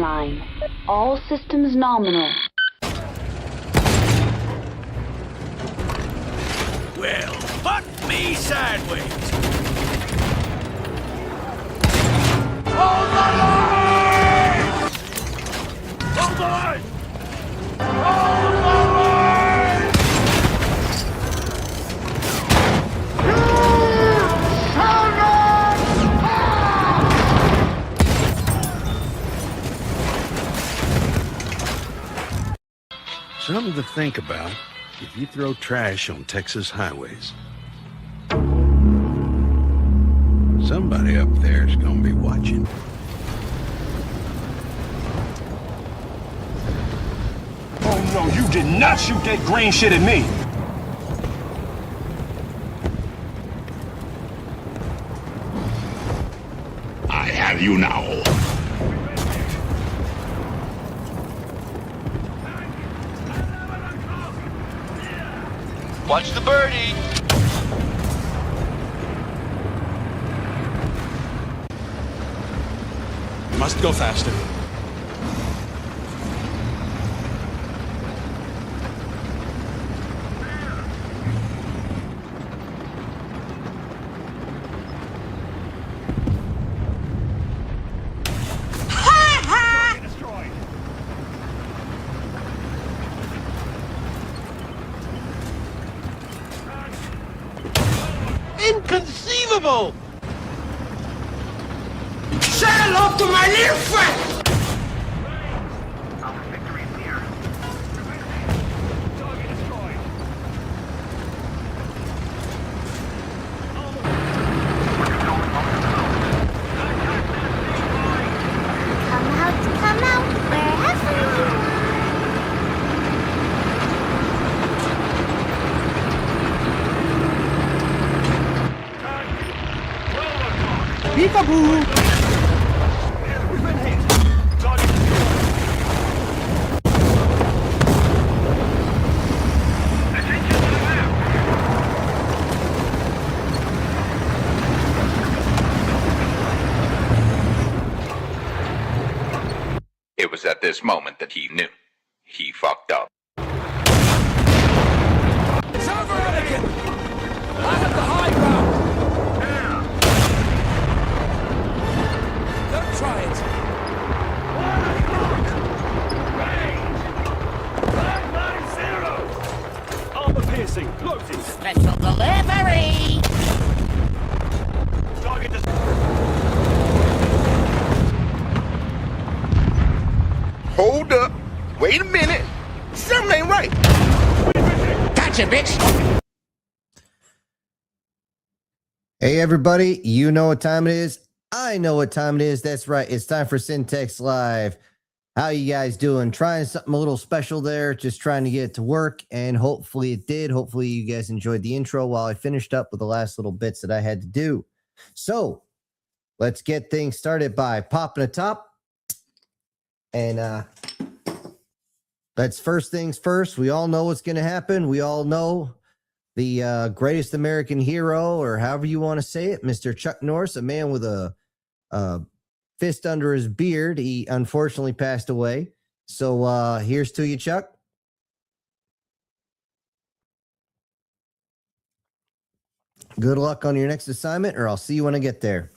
online. All systems nominal. Well, fuck me sideways. Hold the line! Hold the line! Hold the line! You shall not pass! Something to think about if you throw trash on Texas highways. Somebody up there is going to be watching. Oh no, you did not shoot that green shit at me! I have you now. Watch the birdie! Must go faster. Inconceivable! Say hello to my little friend! Come out, wherever you are. Peekaboo! We've been hit! Target It was at this moment that he knew. He fucked up. It's over, Anakin! I have the high ground! Don't try it! armor piercing, loaded! Special delivery! Target this. Hold up. Wait a minute. Something ain't right. Gotcha, bitch! Hey everybody, you know what time it is. I know what time it is. That's right. It's time for Syntax Live. How you guys doing? Trying something a little special there. Just trying to get it to work, and hopefully it did. Hopefully you guys enjoyed the intro while I finished up with the last little bits that I had to do. So let's get things started by popping a top. And let's first things first. We all know what's going to happen. We all know the greatest American hero, or however you want to say it, Mr. Chuck Norris, a man with a fist under his beard. He unfortunately passed away. So here's to you, Chuck. Good luck on your next assignment, or I'll see you when I get there.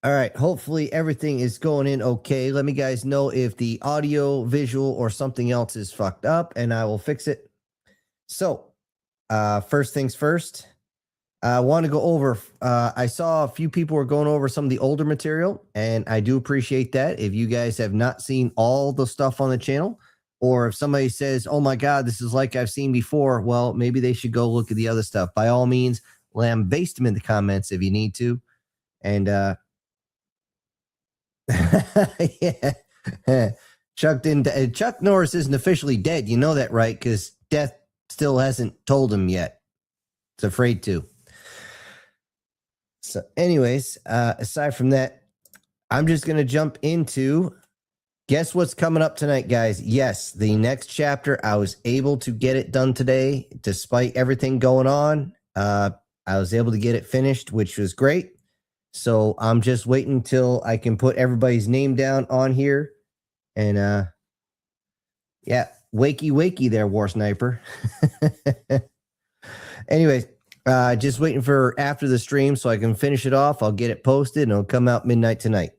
All right, hopefully everything is going in okay. Let me guys know if the audio, visual, or something else is fucked up, and I will fix it. So, first things first, I want to go over, I saw a few people were going over some of the older material, and I do appreciate that. If you guys have not seen all the stuff on the channel, or if somebody says, oh my God, this is like I've seen before, well, maybe they should go look at the other stuff. By all means, lambaste them in the comments if you need to. And, yeah, Chuck Norris isn't officially dead. You know that, right? Because death still hasn't told him yet. It's afraid to. So anyways, aside from that, I'm just going to jump into, guess what's coming up tonight, guys? Yes, the next chapter. I was able to get it done today, despite everything going on. I was able to get it finished, which was great. So I'm just waiting until I can put everybody's name down on here. And yeah, wakey there, War Sniper. Anyways, just waiting for after the stream so I can finish it off. I'll get it posted and it'll come out midnight tonight.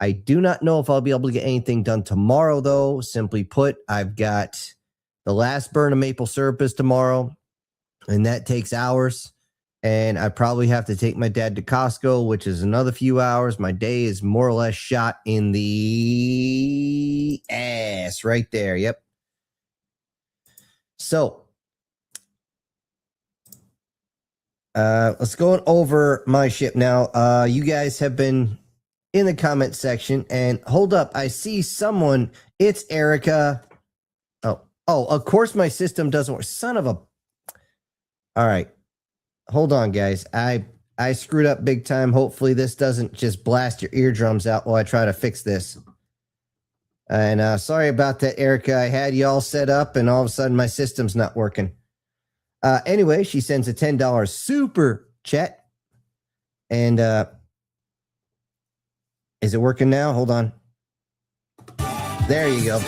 I do not know if I'll be able to get anything done tomorrow, though. Simply put, I've got the last burn of maple syrup is tomorrow, and that takes hours. And I probably have to take my dad to Costco, which is another few hours. My day is more or less shot in the ass right there. Yep. So let's go over my ship now. You guys have been in the comment section, and hold up, I see someone. It's Erica. Oh, of course my system doesn't work. Son of a. All right, hold on, guys. I screwed up big time. Hopefully this doesn't just blast your eardrums out while I try to fix this. And sorry about that, Erica. I had you all set up, and all of a sudden my system's not working. Anyway, she sends a $10 super chat, and is it working now? Hold on. There you go.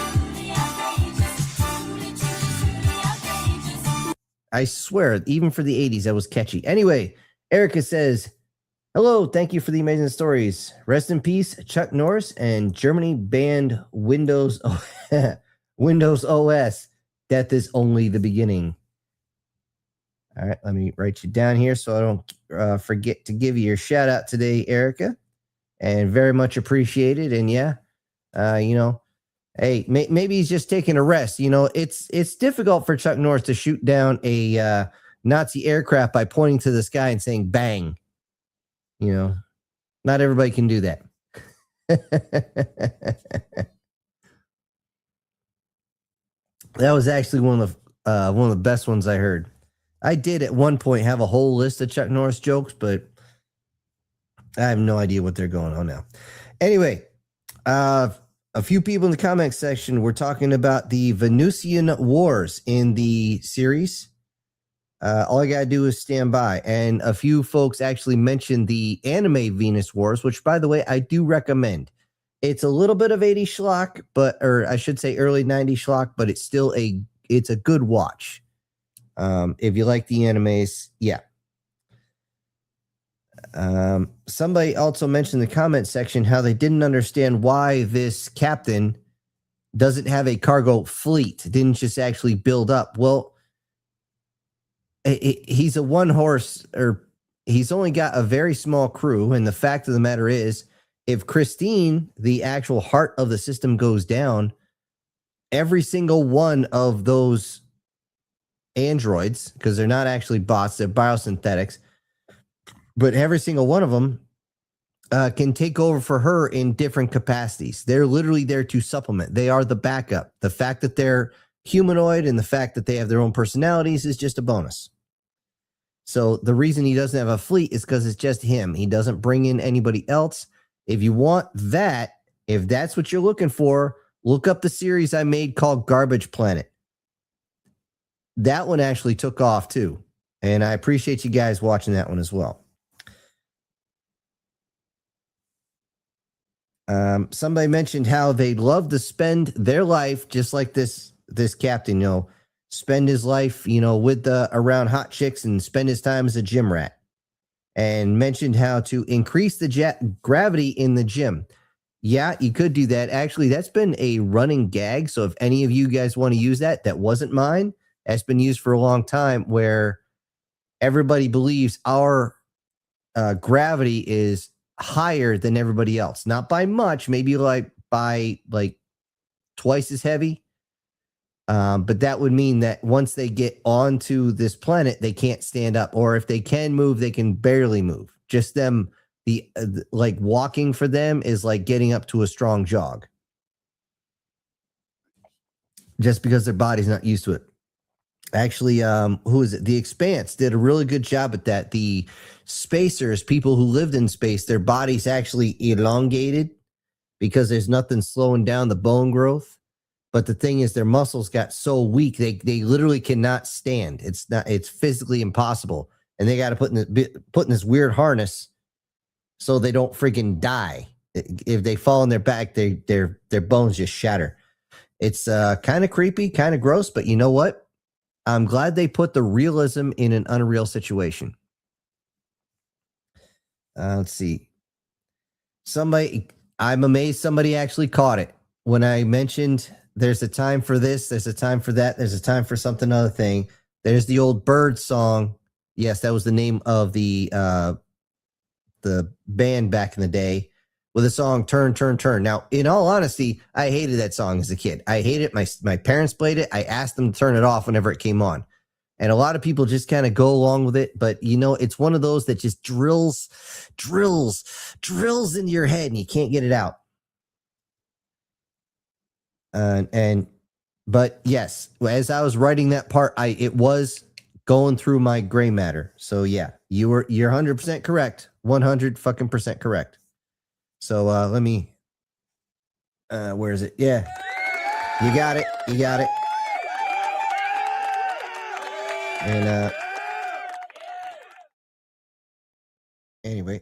I swear, even for the 80s, that was catchy. Anyway, Erica says, hello, thank you for the amazing stories. Rest in peace, Chuck Norris and Germany banned Windows OS. Death is only the beginning. All right, let me write you down here so I don't forget to give you your shout out today, Erica. And very much appreciated. And yeah, you know, hey, maybe he's just taking a rest. You know, it's difficult for Chuck Norris to shoot down a Nazi aircraft by pointing to the sky and saying bang. You know, not everybody can do that. That was actually one of the best ones I heard. I did at one point have a whole list of Chuck Norris jokes, but I have no idea what they're going on now. Anyway, a few people in the comment section were talking about the Venusian Wars in the series. All I got to do is stand by. And a few folks actually mentioned the anime Venus Wars, which, by the way, I do recommend. It's a little bit of 80s schlock, or I should say early 90s schlock, but it's still it's a good watch. If you like the animes, yeah. Somebody also mentioned in the comment section how they didn't understand why this captain doesn't have a cargo fleet, didn't just actually build up. Well, he's a one horse, or he's only got a very small crew. And the fact of the matter is, if Christine, the actual heart of the system, goes down, every single one of those androids, because they're not actually bots, they're biosynthetics, but every single one of them can take over for her in different capacities. They're literally there to supplement. They are the backup. The fact that they're humanoid and the fact that they have their own personalities is just a bonus. So the reason he doesn't have a fleet is because it's just him. He doesn't bring in anybody else. If you want that, if that's what you're looking for, look up the series I made called Garbage Planet. That one actually took off too. And I appreciate you guys watching that one as well. Somebody mentioned how they'd love to spend their life just like this captain, you know, spend his life, you know, with around hot chicks and spend his time as a gym rat, and mentioned how to increase the gravity in the gym. Yeah, you could do that. Actually, that's been a running gag. So if any of you guys want to use that, that wasn't mine. That's been used for a long time, where everybody believes our gravity is higher than everybody else. Not by much, maybe by twice as heavy. But that would mean that once they get onto this planet, they can't stand up. Or if they can move, they can barely move. Just them, like walking for them is like getting up to a strong jog. Just because their body's not used to it. Actually, who is it? The Expanse did a really good job at that. The spacers, people who lived in space, their bodies actually elongated because there's nothing slowing down the bone growth. But the thing is, their muscles got so weak, they literally cannot stand. It's physically impossible. And they got to put in this weird harness so they don't freaking die. If they fall on their back, their bones just shatter. It's kind of creepy, kind of gross, but you know what? I'm glad they put the realism in an unreal situation. Let's see. I'm amazed somebody actually caught it. When I mentioned there's a time for this, there's a time for that, there's a time for something other thing. There's the old Bird song. Yes, that was the name of the band back in the day, with the song Turn, Turn, Turn. Now, in all honesty, I hated that song as a kid. I hated it. My parents played it. I asked them to turn it off whenever it came on. And a lot of people just kind of go along with it. But, you know, it's one of those that just drills into your head and you can't get it out. But yes, as I was writing that part, it was going through my gray matter. So yeah, you're 100% correct. 100% correct. So let me, where is it? Yeah, you got it. And anyway,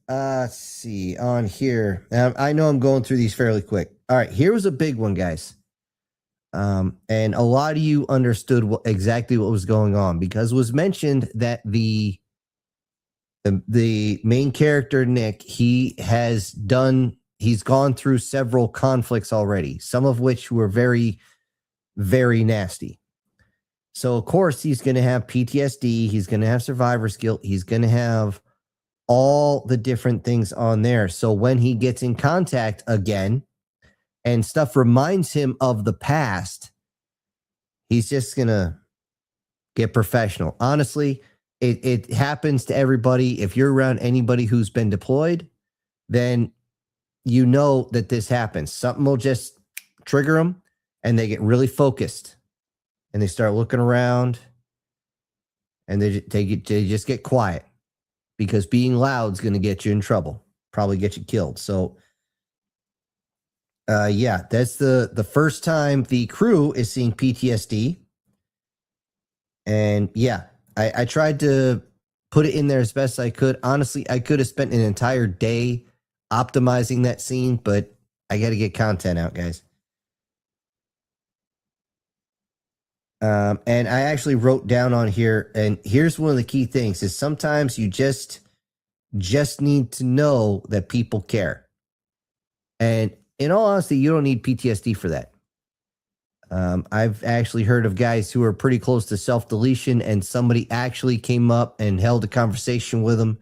let's see on here. I know I'm going through these fairly quick. All right, here was a big one, guys. And a lot of you understood exactly what was going on, because it was mentioned that the main character, Nick, he's gone through several conflicts already, some of which were very, very nasty. So, of course, he's going to have PTSD. He's going to have survivor's guilt. He's going to have all the different things on there. So when he gets in contact again and stuff reminds him of the past, he's just going to get professional. Honestly, it happens to everybody. If you're around anybody who's been deployed, then you know that this happens. Something will just trigger them and they get really focused and they start looking around and they just get quiet, because being loud is going to get you in trouble, probably get you killed. So yeah, that's the first time the crew is seeing PTSD. And yeah, I tried to put it in there as best I could. Honestly, I could have spent an entire day optimizing that scene, but I got to get content out, guys. And I actually wrote down on here, and here's one of the key things, is sometimes you just need to know that people care. And in all honesty, you don't need PTSD for that. I've actually heard of guys who are pretty close to self-deletion, and somebody actually came up and held a conversation with them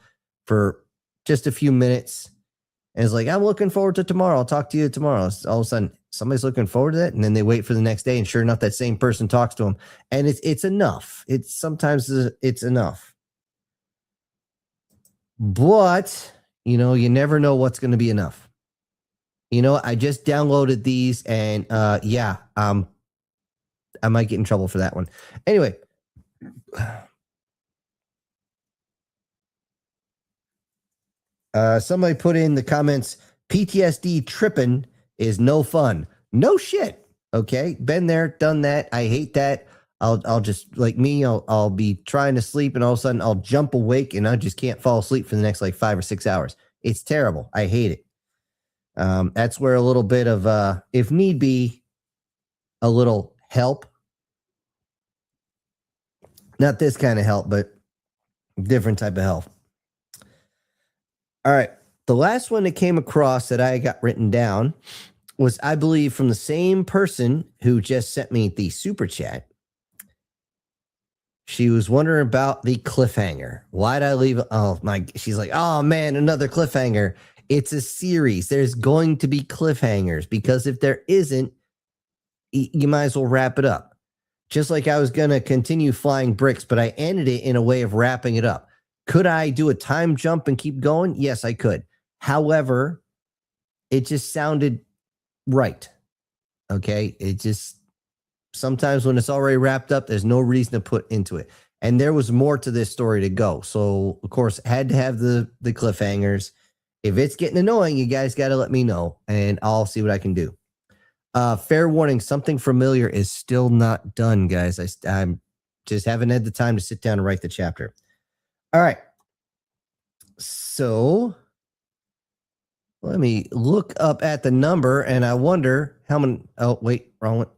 for just a few minutes. And it's like, I'm looking forward to tomorrow. I'll talk to you tomorrow. All of a sudden, somebody's looking forward to that. And then they wait for the next day. And sure enough, that same person talks to them. And it's enough. Sometimes it's enough. But, you know, you never know what's going to be enough. You know, I just downloaded these, and yeah, I might get in trouble for that one. Anyway. Somebody put in the comments, PTSD tripping is no fun. No shit. Okay. Been there, done that. I hate that. I'll just, like me, I'll be trying to sleep, and all of a sudden I'll jump awake and I just can't fall asleep for the next like 5 or 6 hours. It's terrible. I hate it. That's where a little bit of, if need be, a little help. Not this kind of help, but different type of help. All right. The last one that came across that I got written down was, I believe, from the same person who just sent me the super chat. She was wondering about the cliffhanger. Why'd I leave? Oh my, she's like, oh man, another cliffhanger. It's a series. There's going to be cliffhangers, because if there isn't, you might as well wrap it up. Just like I was going to continue flying bricks, but I ended it in a way of wrapping it up. Could I do a time jump and keep going? Yes, I could. However, it just sounded right. Okay. It just, sometimes when it's already wrapped up, there's no reason to put into it. And there was more to this story to go. So of course, had to have the cliffhangers. If it's getting annoying, you guys got to let me know and I'll see what I can do. Fair warning, something familiar is still not done, guys. I'm just haven't had the time to sit down and write the chapter. All right. So Let me look up at the number, and I wonder how many. Oh, wait, wrong one.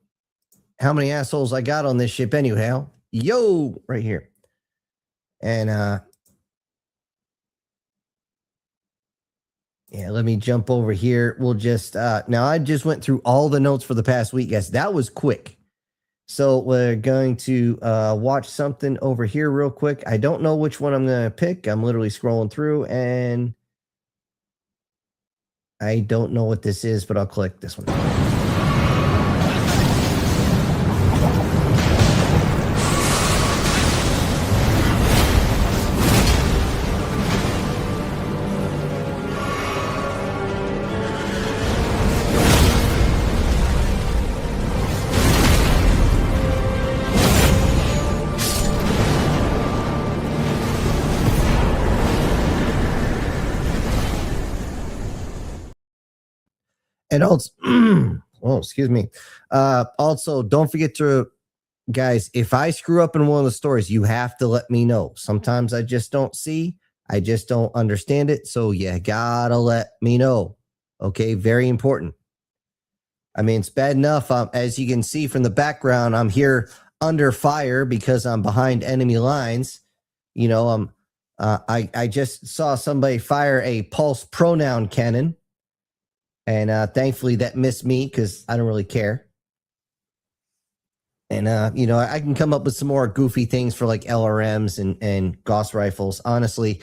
How many assholes I got on this ship anyhow? Yo, right here. And yeah, let me jump over here. We'll just now I just went through all the notes for the past week, guys. That was quick. So we're going to watch something over here real quick. I don't know which one I'm going to pick. I'm literally scrolling through, and I don't know what this is, but I'll click this one. And also, oh, excuse me. Also, don't forget to, guys, if I screw up in one of the stories, you have to let me know. Sometimes I just don't see, I just don't understand it. So you gotta let me know. Okay, very important. I mean, it's bad enough. As you can see from the background, I'm here under fire because I'm behind enemy lines. You know, I just saw somebody fire a pulse pronoun cannon. And thankfully that missed me because I don't really care. And, you know, I can come up with some more goofy things for like LRMs and Gauss rifles. Honestly,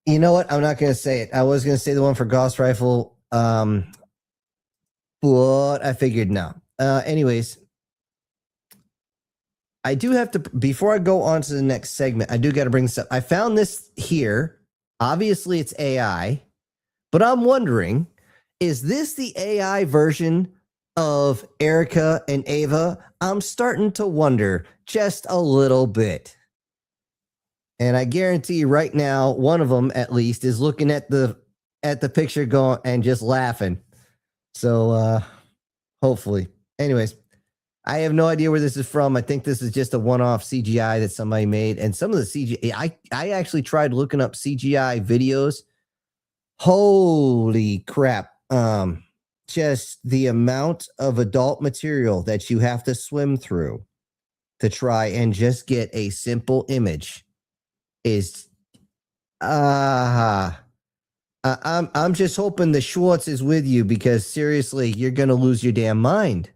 you know what? I'm not going to say it. I was going to say the one for Gauss rifle, but I figured no. Anyways, I do have to, before I go on to the next segment, I do got to bring this up. I found this here. Obviously, it's AI. But I'm wondering, is this the AI version of Erica and Ava? I'm starting to wonder just a little bit. And I guarantee you right now, one of them at least is looking at the picture going and just laughing. So hopefully. Anyways, I have no idea where this is from. I think this is just a one-off CGI that somebody made. And some of the CGI, I actually tried looking up CGI videos. Holy crap. Just the amount of adult material that you have to swim through to try and just get a simple image is I'm just hoping the Schwartz is with you, because seriously, you're gonna lose your damn mind.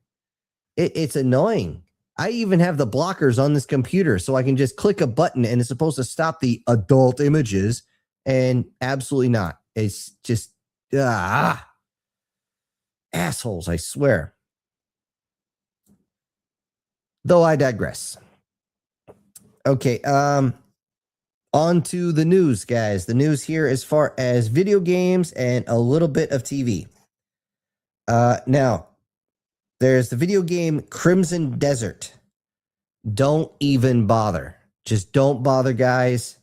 It's annoying. I even have the blockers on this computer so I can just click a button and it's supposed to stop the adult images, and absolutely not. It's just assholes, I swear. Though I digress. Okay, on to the news, guys. The news here as far as video games and a little bit of TV. Now, there's the video game Crimson Desert. Don't even bother. Just don't bother, guys.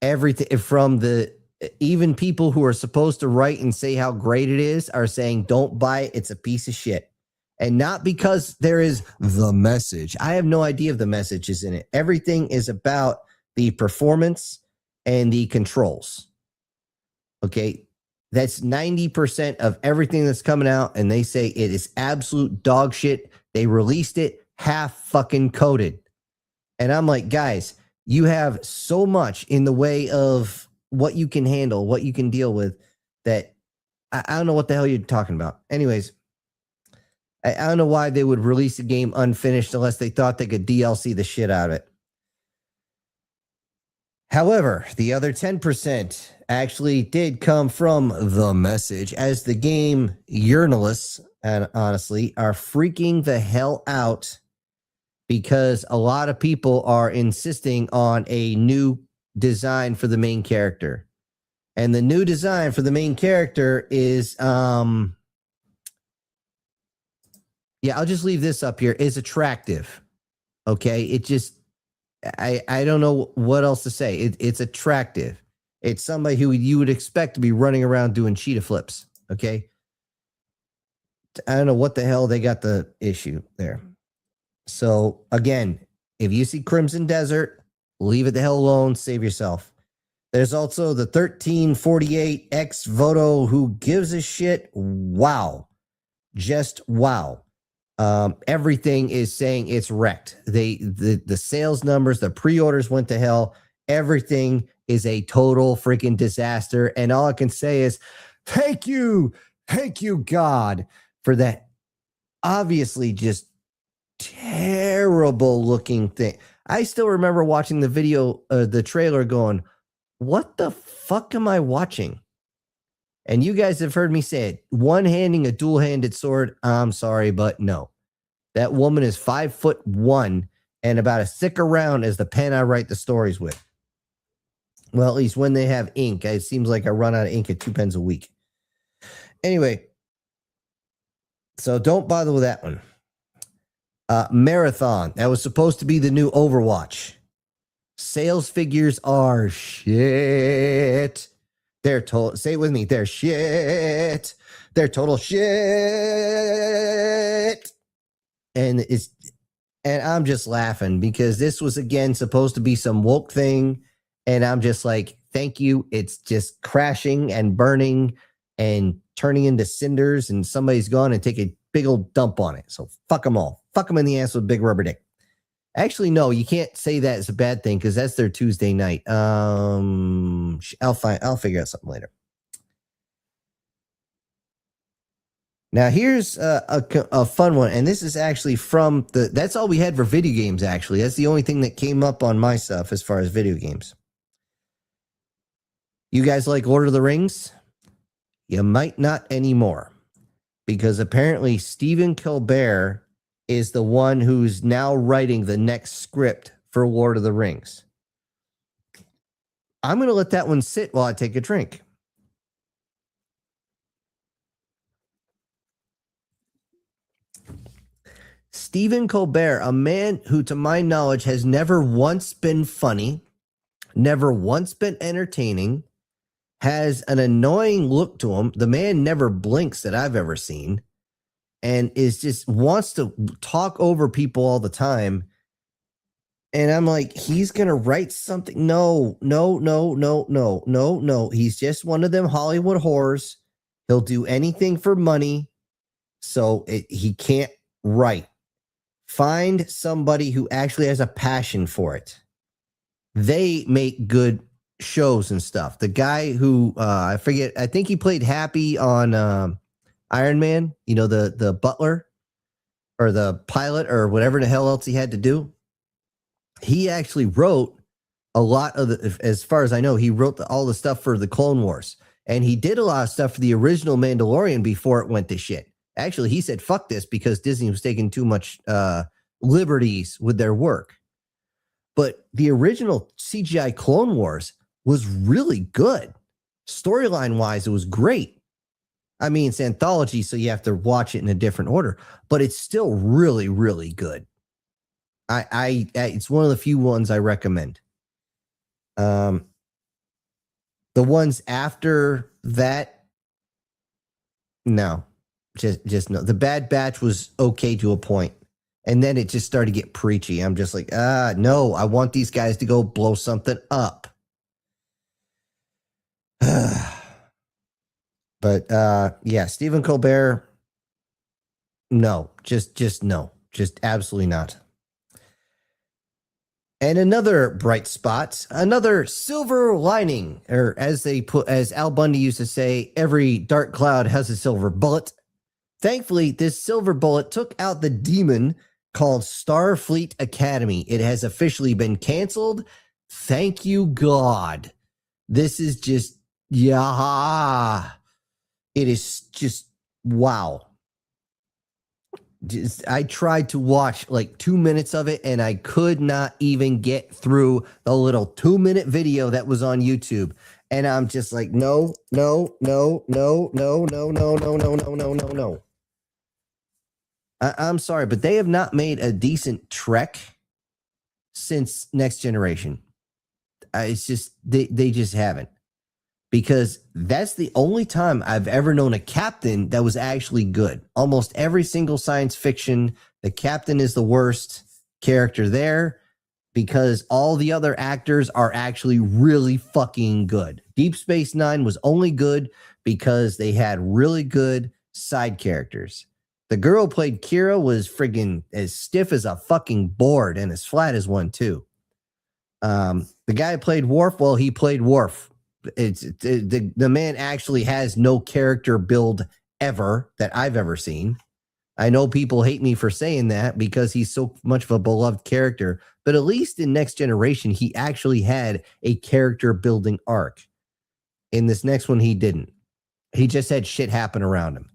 Everything from the even people who are supposed to write and say how great it is are saying, don't buy it. It's a piece of shit. And not because there is the message. I have no idea if the message is in it. Everything is about the performance and the controls. Okay. That's 90% of everything that's coming out. And they say it is absolute dog shit. They released it half fucking coded. And I'm like, guys, you have so much in the way of what you can handle, what you can deal with, that I don't know what the hell you're talking about. Anyways, I don't know why they would release a game unfinished unless they thought they could DLC the shit out of it. However, the other 10% actually did come from the message, as the game journalists, and honestly, are freaking the hell out because a lot of people are insisting on a new design for the main character. And the new design for the main character is yeah, I'll just leave this up here, is attractive. Okay, it just I don't know what else to say. It's attractive. It's somebody who you would expect to be running around doing cheetah flips. Okay, I don't know what the hell they got the issue there. So again, if you see Crimson Desert, leave it the hell alone. Save yourself. There's also the 1348X Voto. Who gives a shit? Wow. Just wow. Everything is saying it's wrecked. The sales numbers, the pre-orders went to hell. Everything is a total freaking disaster. And all I can say is, thank you, God, for that obviously just terrible looking thing. I still remember watching the video, the trailer going, what the fuck am I watching? And you guys have heard me say it, one-handing a dual-handed sword. I'm sorry, but no. That woman is 5'1" and about as thick around as the pen I write the stories with. Well, at least when they have ink. It seems like I run out of ink at 2 pens a week. Anyway, so don't bother with that one. Marathon. That was supposed to be the new Overwatch. Sales figures are shit. They're total. Say it with me. They're shit. They're total shit. And I'm just laughing because this was again supposed to be some woke thing, and I'm just like, thank you. It's just crashing and burning and turning into cinders, and somebody's gone and take a big old dump on it. So fuck them all. Fuck them in the ass with a big rubber dick. Actually, no, you can't say that as a bad thing because that's their Tuesday night. I'll figure out something later. Now here's a fun one, and this is actually from that's all we had for video games. Actually, that's the only thing that came up on my stuff as far as video games. You guys like Lord of the Rings? You might not anymore, because apparently Stephen Colbert is the one who's now writing the next script for Lord of the Rings. I'm going to let that one sit while I take a drink. Stephen Colbert, a man who, to my knowledge, has never once been funny, never once been entertaining, has an annoying look to him. The man never blinks that I've ever seen, and is just wants to talk over people all the time. And I'm like, he's going to write something. No. He's just one of them Hollywood whores. He'll do anything for money. So he can't write. Find somebody who actually has a passion for it. They make good shows and stuff. The guy who, I forget, I think he played Happy on Iron Man, you know, the butler or the pilot or whatever the hell else he had to do. He actually wrote a lot of as far as I know, he wrote all the stuff for the Clone Wars. And he did a lot of stuff for the original Mandalorian before it went to shit. Actually, he said, fuck this, because Disney was taking too much liberties with their work. But the original CGI Clone Wars was really good. Storyline-wise, it was great. I mean, it's anthology, so you have to watch it in a different order. But it's still really, really good. It's one of the few ones I recommend. The ones after that, no. Just no. The Bad Batch was okay to a point, and then it just started to get preachy. I'm just like, no, I want these guys to go blow something up. But yeah, Stephen Colbert, no, just no, just absolutely not. And another bright spot, another silver lining, or as Al Bundy used to say, every dark cloud has a silver bullet. Thankfully, this silver bullet took out the demon called Starfleet Academy. It has officially been canceled. Thank you, God. This is just, yeah. It is just, wow. I tried to watch like 2 minutes of it, and I could not even get through the little 2-minute video that was on YouTube. And I'm just like, no. I'm sorry, but they have not made a decent Trek since Next Generation. It's just, they just haven't. Because that's the only time I've ever known a captain that was actually good. Almost every single science fiction, the captain is the worst character there. because all the other actors are actually really fucking good. Deep Space Nine was only good because they had really good side characters. The girl who played Kira was friggin' as stiff as a fucking board and as flat as one too. The guy who played Worf, well, he played Worf. The man actually has no character build ever that I've ever seen. I know people hate me for saying that because he's so much of a beloved character, but at least in Next Generation, he actually had a character building arc. In this next one, he didn't. He just had shit happen around him.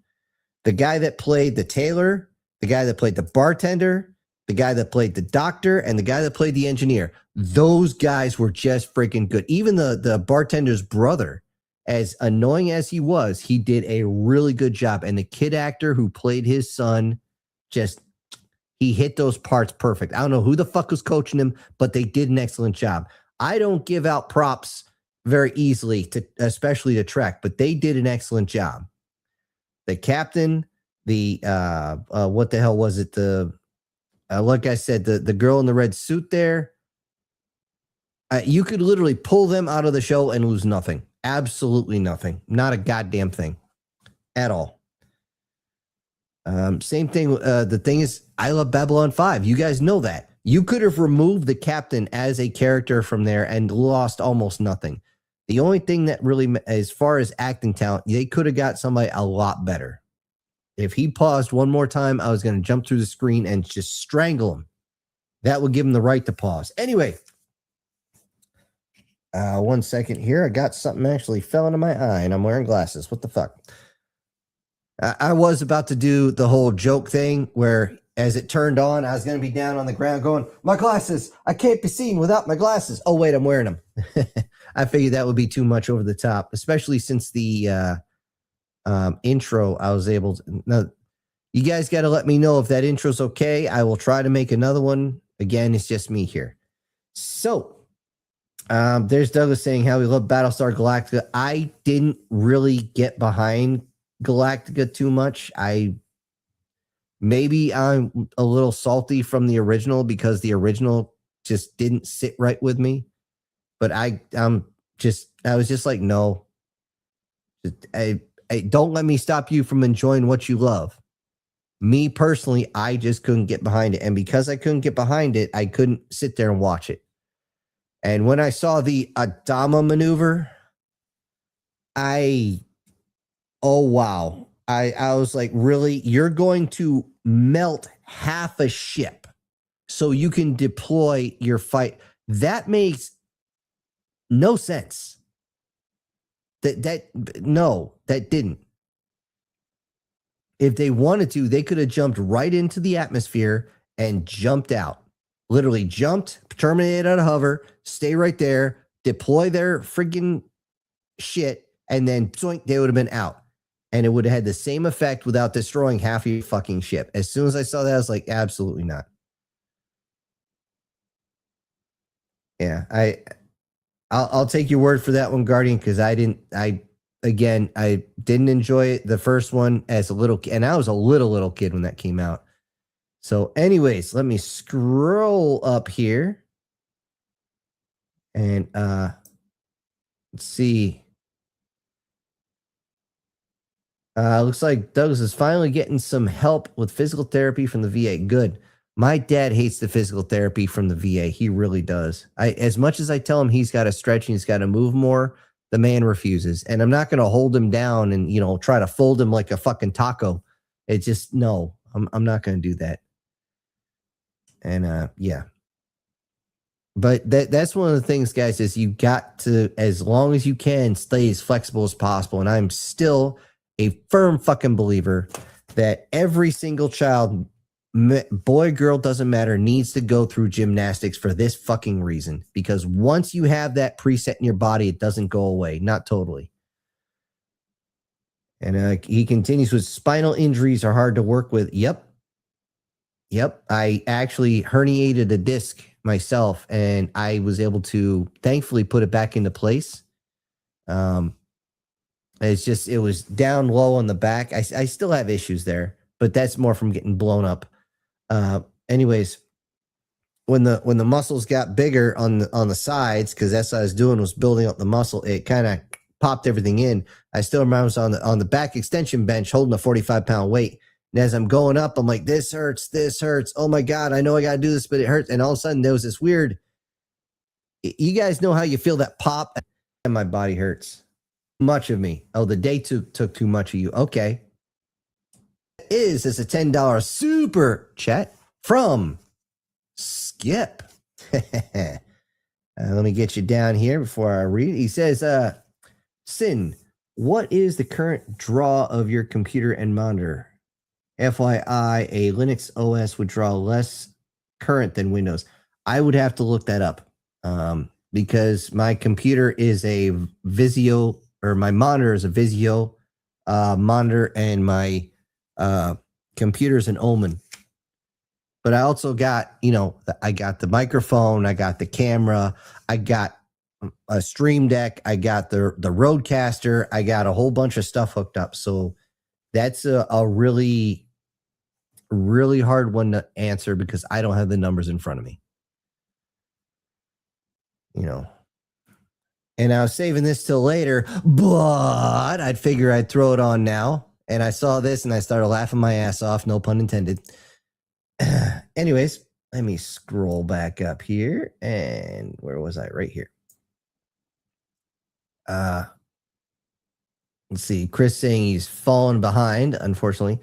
The guy that played the tailor, the guy that played the bartender, the guy that played the doctor, and the guy that played the engineer, those guys were just freaking good. Even the bartender's brother, as annoying as he was, he did a really good job. And the kid actor who played his son, he hit those parts perfect. I don't know who the fuck was coaching him, but they did an excellent job. I don't give out props very easily, especially to Trek, but they did an excellent job. The captain, what the hell was it? Like I said, the girl in the red suit there, you could literally pull them out of the show and lose nothing. Absolutely nothing. Not a goddamn thing at all. Same thing. The thing is, I love Babylon 5. You guys know that. You could have removed the captain as a character from there and lost almost nothing. The only thing that really, as far as acting talent, they could have got somebody a lot better. If he paused one more time, I was going to jump through the screen and just strangle him. That would give him the right to pause. Anyway, 1 second here. I got something actually fell into my eye, and I'm wearing glasses. What the fuck? I was about to do the whole joke thing where, as it turned on, I was going to be down on the ground going, my glasses, I can't be seen without my glasses. Oh, wait, I'm wearing them. I figured that would be too much over the top, especially since the intro, I was able to. Now, you guys got to let me know if that intro's okay. I will try to make another one. Again, it's just me here. So, there's Douglas saying how he loved Battlestar Galactica. I didn't really get behind Galactica too much. Maybe I'm a little salty from the original because the original just didn't sit right with me. But I was just like, no. Don't let me stop you from enjoying what you love. Me personally, I just couldn't get behind it. And because I couldn't get behind it, I couldn't sit there and watch it. And when I saw the Adama maneuver, oh, wow. I was like, really? You're going to melt half a ship so you can deploy your fight? That makes no sense. No, that didn't. If they wanted to, they could have jumped right into the atmosphere and jumped out. Literally jumped, terminated out of hover, stay right there, deploy their friggin' shit, and then zoink, they would have been out. And it would have had the same effect without destroying half your fucking ship. As soon as I saw that, I was like, absolutely not. Yeah, I'll take your word for that one, Guardian, because I didn't enjoy it, the first one as a little kid, and I was a little kid when that came out. So anyways, let me scroll up here and let's see. Looks like Douglas is finally getting some help with physical therapy from the VA. Good. My dad hates the physical therapy from the VA. He really does. As much as I tell him he's got to stretch and he's got to move more, the man refuses. And I'm not going to hold him down and, try to fold him like a fucking taco. It's just, no, I'm not going to do that. And, yeah. But that's one of the things, guys, is you got to, as long as you can, stay as flexible as possible. And I'm still a firm fucking believer that every single child, boy, girl, doesn't matter, needs to go through gymnastics for this fucking reason. Because once you have that preset in your body, it doesn't go away. Not totally. And he continues with spinal injuries are hard to work with. Yep. I actually herniated a disc myself, and I was able to thankfully put it back into place. It was down low on the back. I still have issues there, but that's more from getting blown up. Anyways, when the muscles got bigger on the sides, because that's what I was doing, was building up the muscle, it kind of popped everything in. I still remember I was on the back extension bench holding a 45-pound weight. And as I'm going up, I'm like, this hurts. Oh my God, I know I got to do this, but it hurts. And all of a sudden there was this weird, you guys know how you feel that pop, and my body hurts. Much of me. Oh, the day took too much of you. Okay. It's a $10 super chat from Skip. Let me get you down here before I read. He says, Sin, what is the current draw of your computer and monitor? FYI, a Linux OS would draw less current than Windows. I would have to look that up because my computer is a Vizio, or my monitor is a Vizio monitor, and my computer is an Omen. But I also got, I got the microphone, I got the camera, I got a Stream Deck, I got the Rodecaster, I got a whole bunch of stuff hooked up. So that's a really, really hard one to answer because I don't have the numbers in front of me. And I was saving this till later, but I'd figure I'd throw it on now. And I saw this and I started laughing my ass off, no pun intended. Anyways, let me scroll back up here. And where was I? Right here. Let's see. Chris saying he's fallen behind, unfortunately.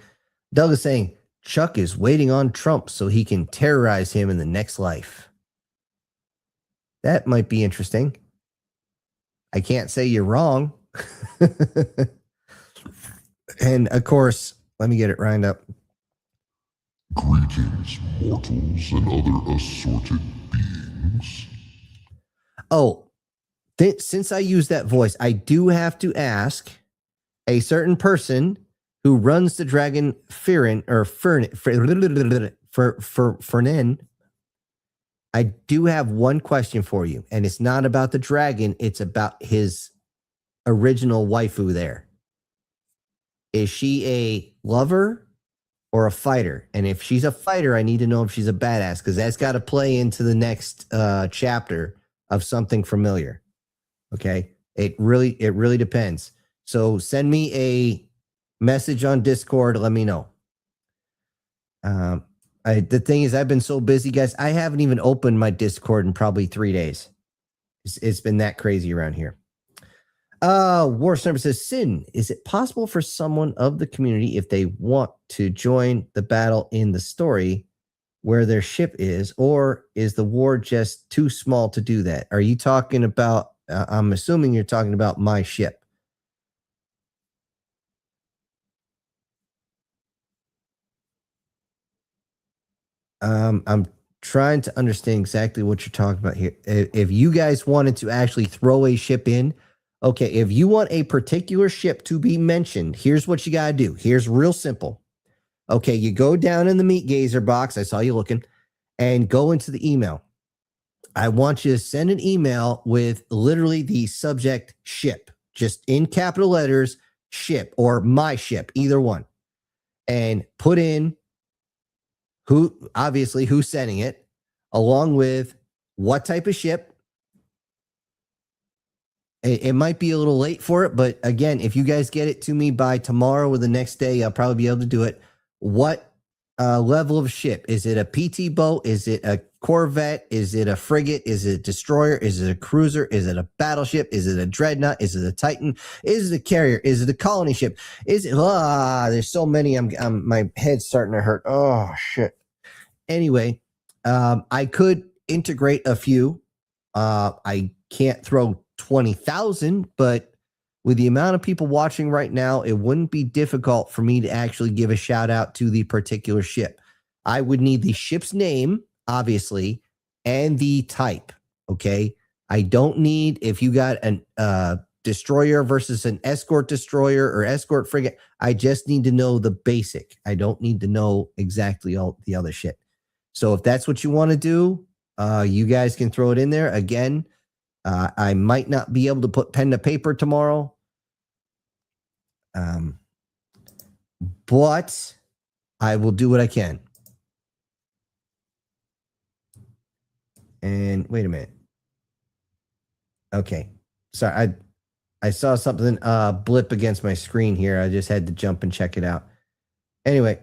Doug is saying Chuck is waiting on Trump so he can terrorize him in the next life. That might be interesting. I can't say you're wrong. And of course, let me get it lined up. Greetings, mortals and other assorted beings. Oh, since I use that voice, I do have to ask a certain person who runs the Dragon Fernin. I do have one question for you, and it's not about the dragon. It's about his original waifu there. Is she a lover or a fighter? And if she's a fighter, I need to know if she's a badass, because that's got to play into the next chapter of something familiar. Okay? It really depends. So send me a message on Discord. Let me know. The thing is, I've been so busy, guys. I haven't even opened my Discord in probably 3 days. It's been that crazy around here. War Sniper says, Sin, is it possible for someone of the community, if they want to join the battle in the story where their ship is, or is the war just too small to do that? Are you talking about, I'm assuming you're talking about my ship. I'm trying to understand exactly what you're talking about here. If you guys wanted to actually throw a ship in, okay, if you want a particular ship to be mentioned, here's what you got to do. Here's real simple. Okay, you go down in the Meat Gazer box. I saw you looking, and go into the email. I want you to send an email with literally the subject ship, just in capital letters, ship, or my ship, either one, and put in who's sending it, along with what type of ship. It might be a little late for it, but again, if you guys get it to me by tomorrow or the next day, I'll probably be able to do it. What level of ship? Is it a PT boat? Is it a corvette? Is it a frigate? Is it a destroyer? Is it a cruiser? Is it a battleship? Is it a dreadnought? Is it a Titan? Is it a carrier? Is it a colony ship? Is it? There's so many. My head's starting to hurt. Oh shit. Anyway, I could integrate a few. I can't throw 20,000, but with the amount of people watching right now, it wouldn't be difficult for me to actually give a shout out to the particular ship. I would need the ship's name, obviously, and the type. Okay. I don't need, if you got an destroyer versus an escort destroyer or escort frigate, I just need to know the basic. I don't need to know exactly all the other shit. So if that's what you want to do, you guys can throw it in there. Again, I might not be able to put pen to paper tomorrow. But I will do what I can. And wait a minute. Okay. Sorry, I saw something blip against my screen here. I just had to jump and check it out. Anyway.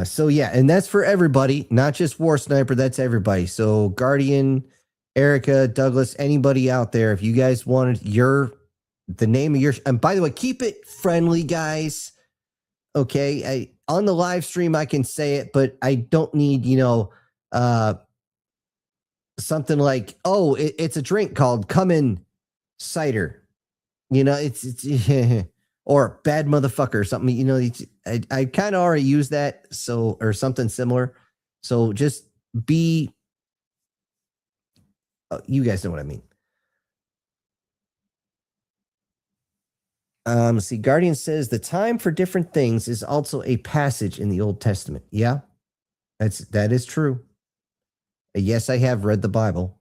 So yeah, and that's for everybody, not just War Sniper. That's everybody. So Guardian, Erica, Douglas, anybody out there, if you guys wanted the name of your, and by the way, keep it friendly, guys. Okay, on the live stream I can say it, but I don't need something like, oh, it's a drink called Come In Cider. It's or bad motherfucker or something. I kind of already use that, so, or something similar. So just be, you guys know what I mean. Let's see. Guardian says the time for different things is also a passage in the Old Testament. Yeah, that is true. Yes, I have read the Bible.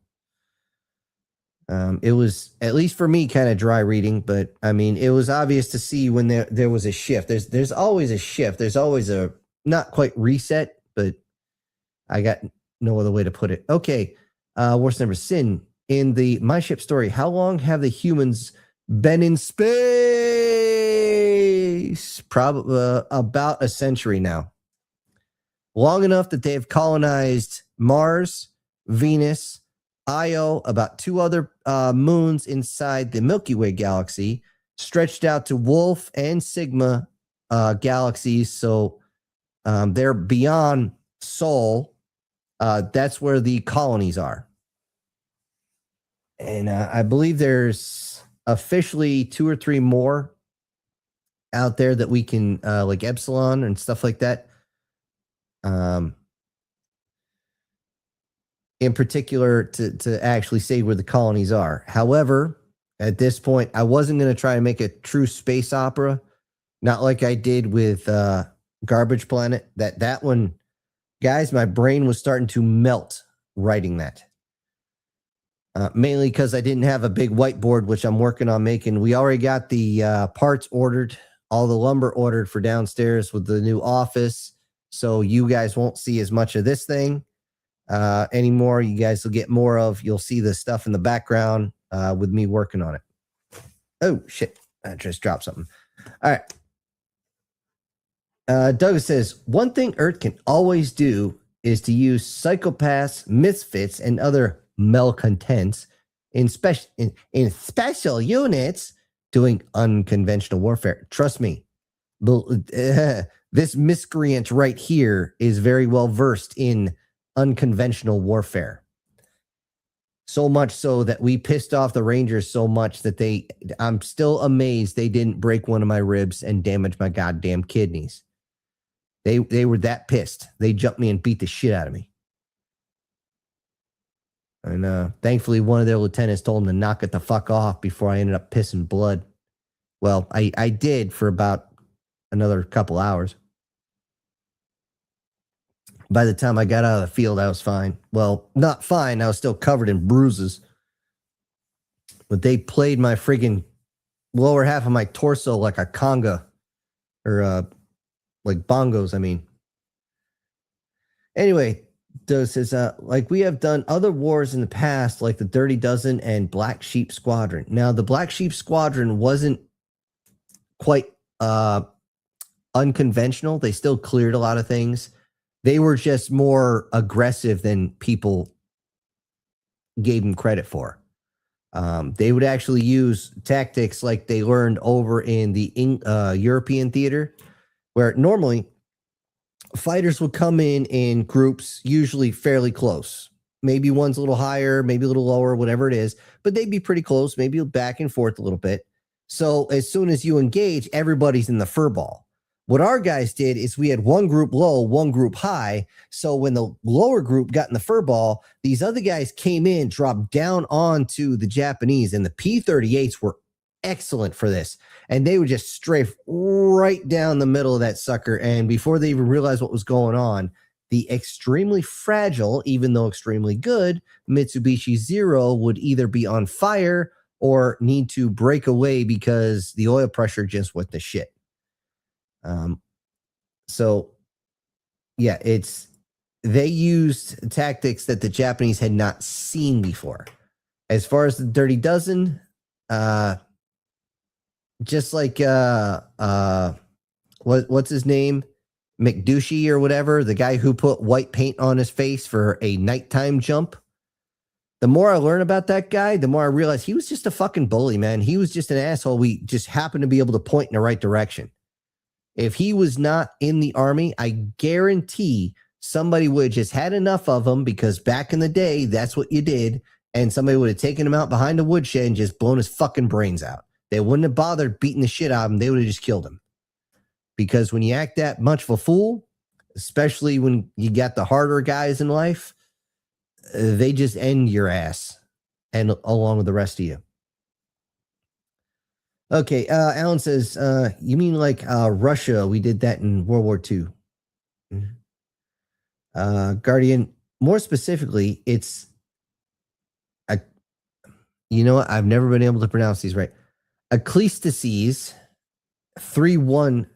It was, at least for me, kind of dry reading, but I mean, it was obvious to see when there was a shift. There's always a shift. There's always a not quite reset, but I got no other way to put it. Okay, War Sniper Sin in the My Ship story. How long have the humans been in space? Probably about a century now. Long enough that they have colonized Mars, Venus, Io, about 2 other moons inside the Milky Way galaxy, stretched out to Wolf and Sigma galaxies. So they're beyond Sol. That's where the colonies are. And I believe there's officially 2 or 3 more out there that we can, like Epsilon and stuff like that. In particular, to actually say where the colonies are. However, at this point, I wasn't going to try and make a true space opera, not like I did with Garbage Planet. That one, guys, my brain was starting to melt writing that. Mainly because I didn't have a big whiteboard, which I'm working on making. We already got the parts ordered, all the lumber ordered for downstairs with the new office. So you guys won't see as much of this thing anymore. You guys will get more of, you'll see the stuff in the background with me working on it. Oh, shit. I just dropped something. All right. Doug says, one thing Earth can always do is to use psychopaths, misfits, and other malcontents in special units doing unconventional warfare. Trust me, this miscreant right here is very well versed in unconventional warfare. So much so that we pissed off the Rangers so much that I'm still amazed they didn't break one of my ribs and damage my goddamn kidneys. They were that pissed. They jumped me and beat the shit out of me. And thankfully, one of their lieutenants told them to knock it the fuck off before I ended up pissing blood. Well, I did for about another couple hours. By the time I got out of the field, I was fine. Well, not fine. I was still covered in bruises. But they played my friggin' lower half of my torso like a conga. Or like bongos, I mean. Anyway, Doe says, like we have done other wars in the past, like the Dirty Dozen and Black Sheep Squadron. Now, the Black Sheep Squadron wasn't quite unconventional. They still cleared a lot of things. They were just more aggressive than people gave them credit for. They would actually use tactics like they learned over in the European theater, where normally fighters would come in groups, usually fairly close. Maybe one's a little higher, maybe a little lower, whatever it is, but they'd be pretty close, maybe back and forth a little bit. So as soon as you engage, everybody's in the fur ball. What our guys did is we had one group low, one group high. So when the lower group got in the fur ball, these other guys came in, dropped down onto the Japanese, and the P-38s were excellent for this. And they would just strafe right down the middle of that sucker. And before they even realized what was going on, the extremely fragile, even though extremely good, Mitsubishi Zero would either be on fire or need to break away because the oil pressure just went to shit. So yeah, it's they used tactics that the Japanese had not seen before. As far as the Dirty Dozen, just like what's his name? McDouchey or whatever, the guy who put white paint on his face for a nighttime jump. The more I learn about that guy, the more I realize he was just a fucking bully, man. He was just an asshole. We just happened to be able to point in the right direction. If he was not in the army, I guarantee somebody would have just had enough of him, because back in the day, that's what you did. And somebody would have taken him out behind a woodshed and just blown his fucking brains out. They wouldn't have bothered beating the shit out of him. They would have just killed him. Because when you act that much of a fool, especially when you got the harder guys in life, they just end your ass, and along with the rest of you. Okay, Alan says, you mean like Russia? We did that in World War II. Guardian, more specifically, it's you know what? I've never been able to pronounce these right. Ecclesiastes 3:1,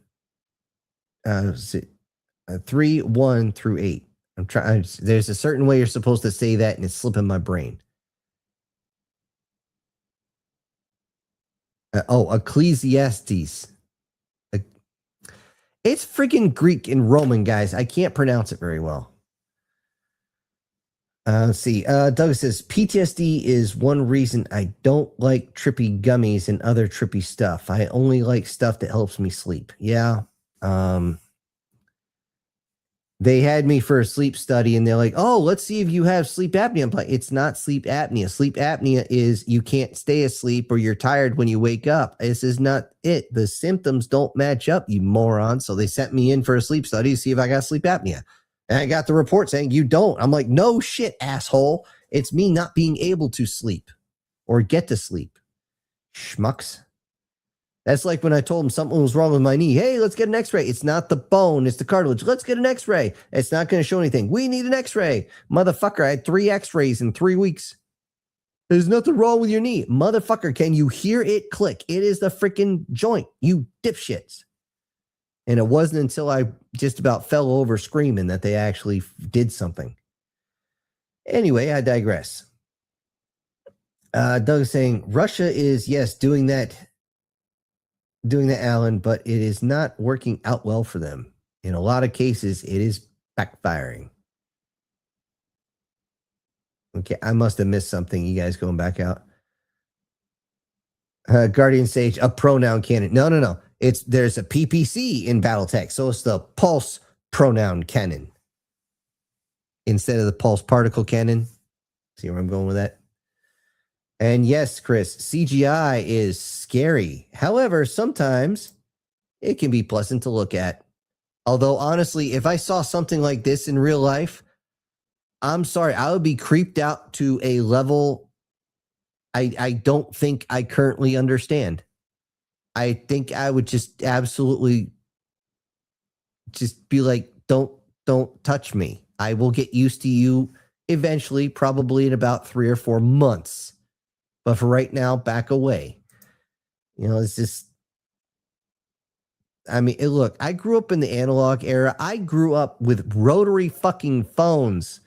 3:1 through 8. I'm trying. There's a certain way you're supposed to say that, and it's slipping my brain. Ecclesiastes. It's freaking Greek and Roman, guys. I can't pronounce it very well. Let's see. Doug says, PTSD is one reason I don't like trippy gummies and other trippy stuff. I only like stuff that helps me sleep. Yeah. They had me for a sleep study, and they're like, oh, let's see if you have sleep apnea. I'm like, it's not sleep apnea. Sleep apnea is you can't stay asleep or you're tired when you wake up. This is not it. The symptoms don't match up, you moron. So they sent me in for a sleep study to see if I got sleep apnea. And I got the report saying you don't. I'm like, no shit, asshole. It's me not being able to sleep or get to sleep. Schmucks. That's like when I told him something was wrong with my knee. Hey, let's get an x-ray. It's not the bone. It's the cartilage. Let's get an x-ray. It's not going to show anything. We need an x-ray. Motherfucker, I had 3 x-rays in 3 weeks. There's nothing wrong with your knee. Motherfucker, can you hear it click? It is the freaking joint, you dipshits. And it wasn't until I just about fell over screaming that they actually did something. Anyway, I digress. Doug is saying, Russia is, yes, doing that, Alan, but it is not working out well for them. In a lot of cases, it is backfiring. Okay, I must have missed something. You guys going back out. Guardian Sage, a pronoun cannon. No. There's a PPC in Battletech, so it's the pulse pronoun cannon instead of the pulse particle cannon. See where I'm going with that? And yes, Chris, CGI is scary. However, sometimes it can be pleasant to look at. Although, honestly, if I saw something like this in real life, I'm sorry, I would be creeped out to a level I don't think I currently understand. I think I would just absolutely just be like, don't touch me. I will get used to you eventually, probably in about 3 or 4 months. But for right now, back away. You know, it's just, I mean, look, I grew up in the analog era. I grew up with rotary fucking phones.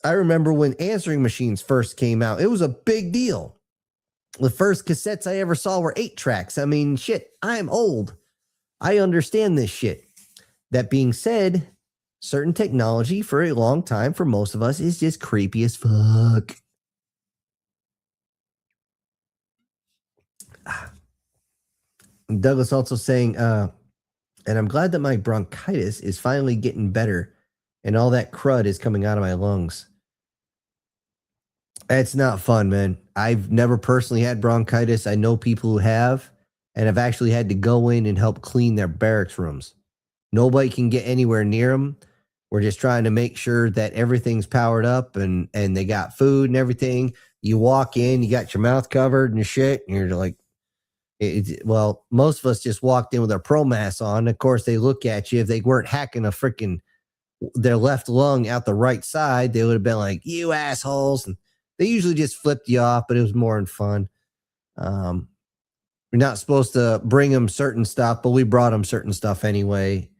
I remember when answering machines first came out. It was a big deal. The first cassettes I ever saw were 8 tracks. I mean, shit, I'm old. I understand this shit. That being said, certain technology for a long time for most of us is just creepy as fuck. Douglas also saying, and I'm glad that my bronchitis is finally getting better and all that crud is coming out of my lungs. It's not fun, man. I've never personally had bronchitis. I know people who have, and I've actually had to go in and help clean their barracks rooms. Nobody can get anywhere near them. We're just trying to make sure that everything's powered up and they got food and everything. You walk in, you got your mouth covered and shit, and you're like, well, most of us just walked in with our pro mask on. Of course, they look at you. If they weren't hacking their left lung out the right side, they would have been like, you assholes. And they usually just flipped you off, but it was more in fun. We're not supposed to bring them certain stuff, but we brought them certain stuff anyway.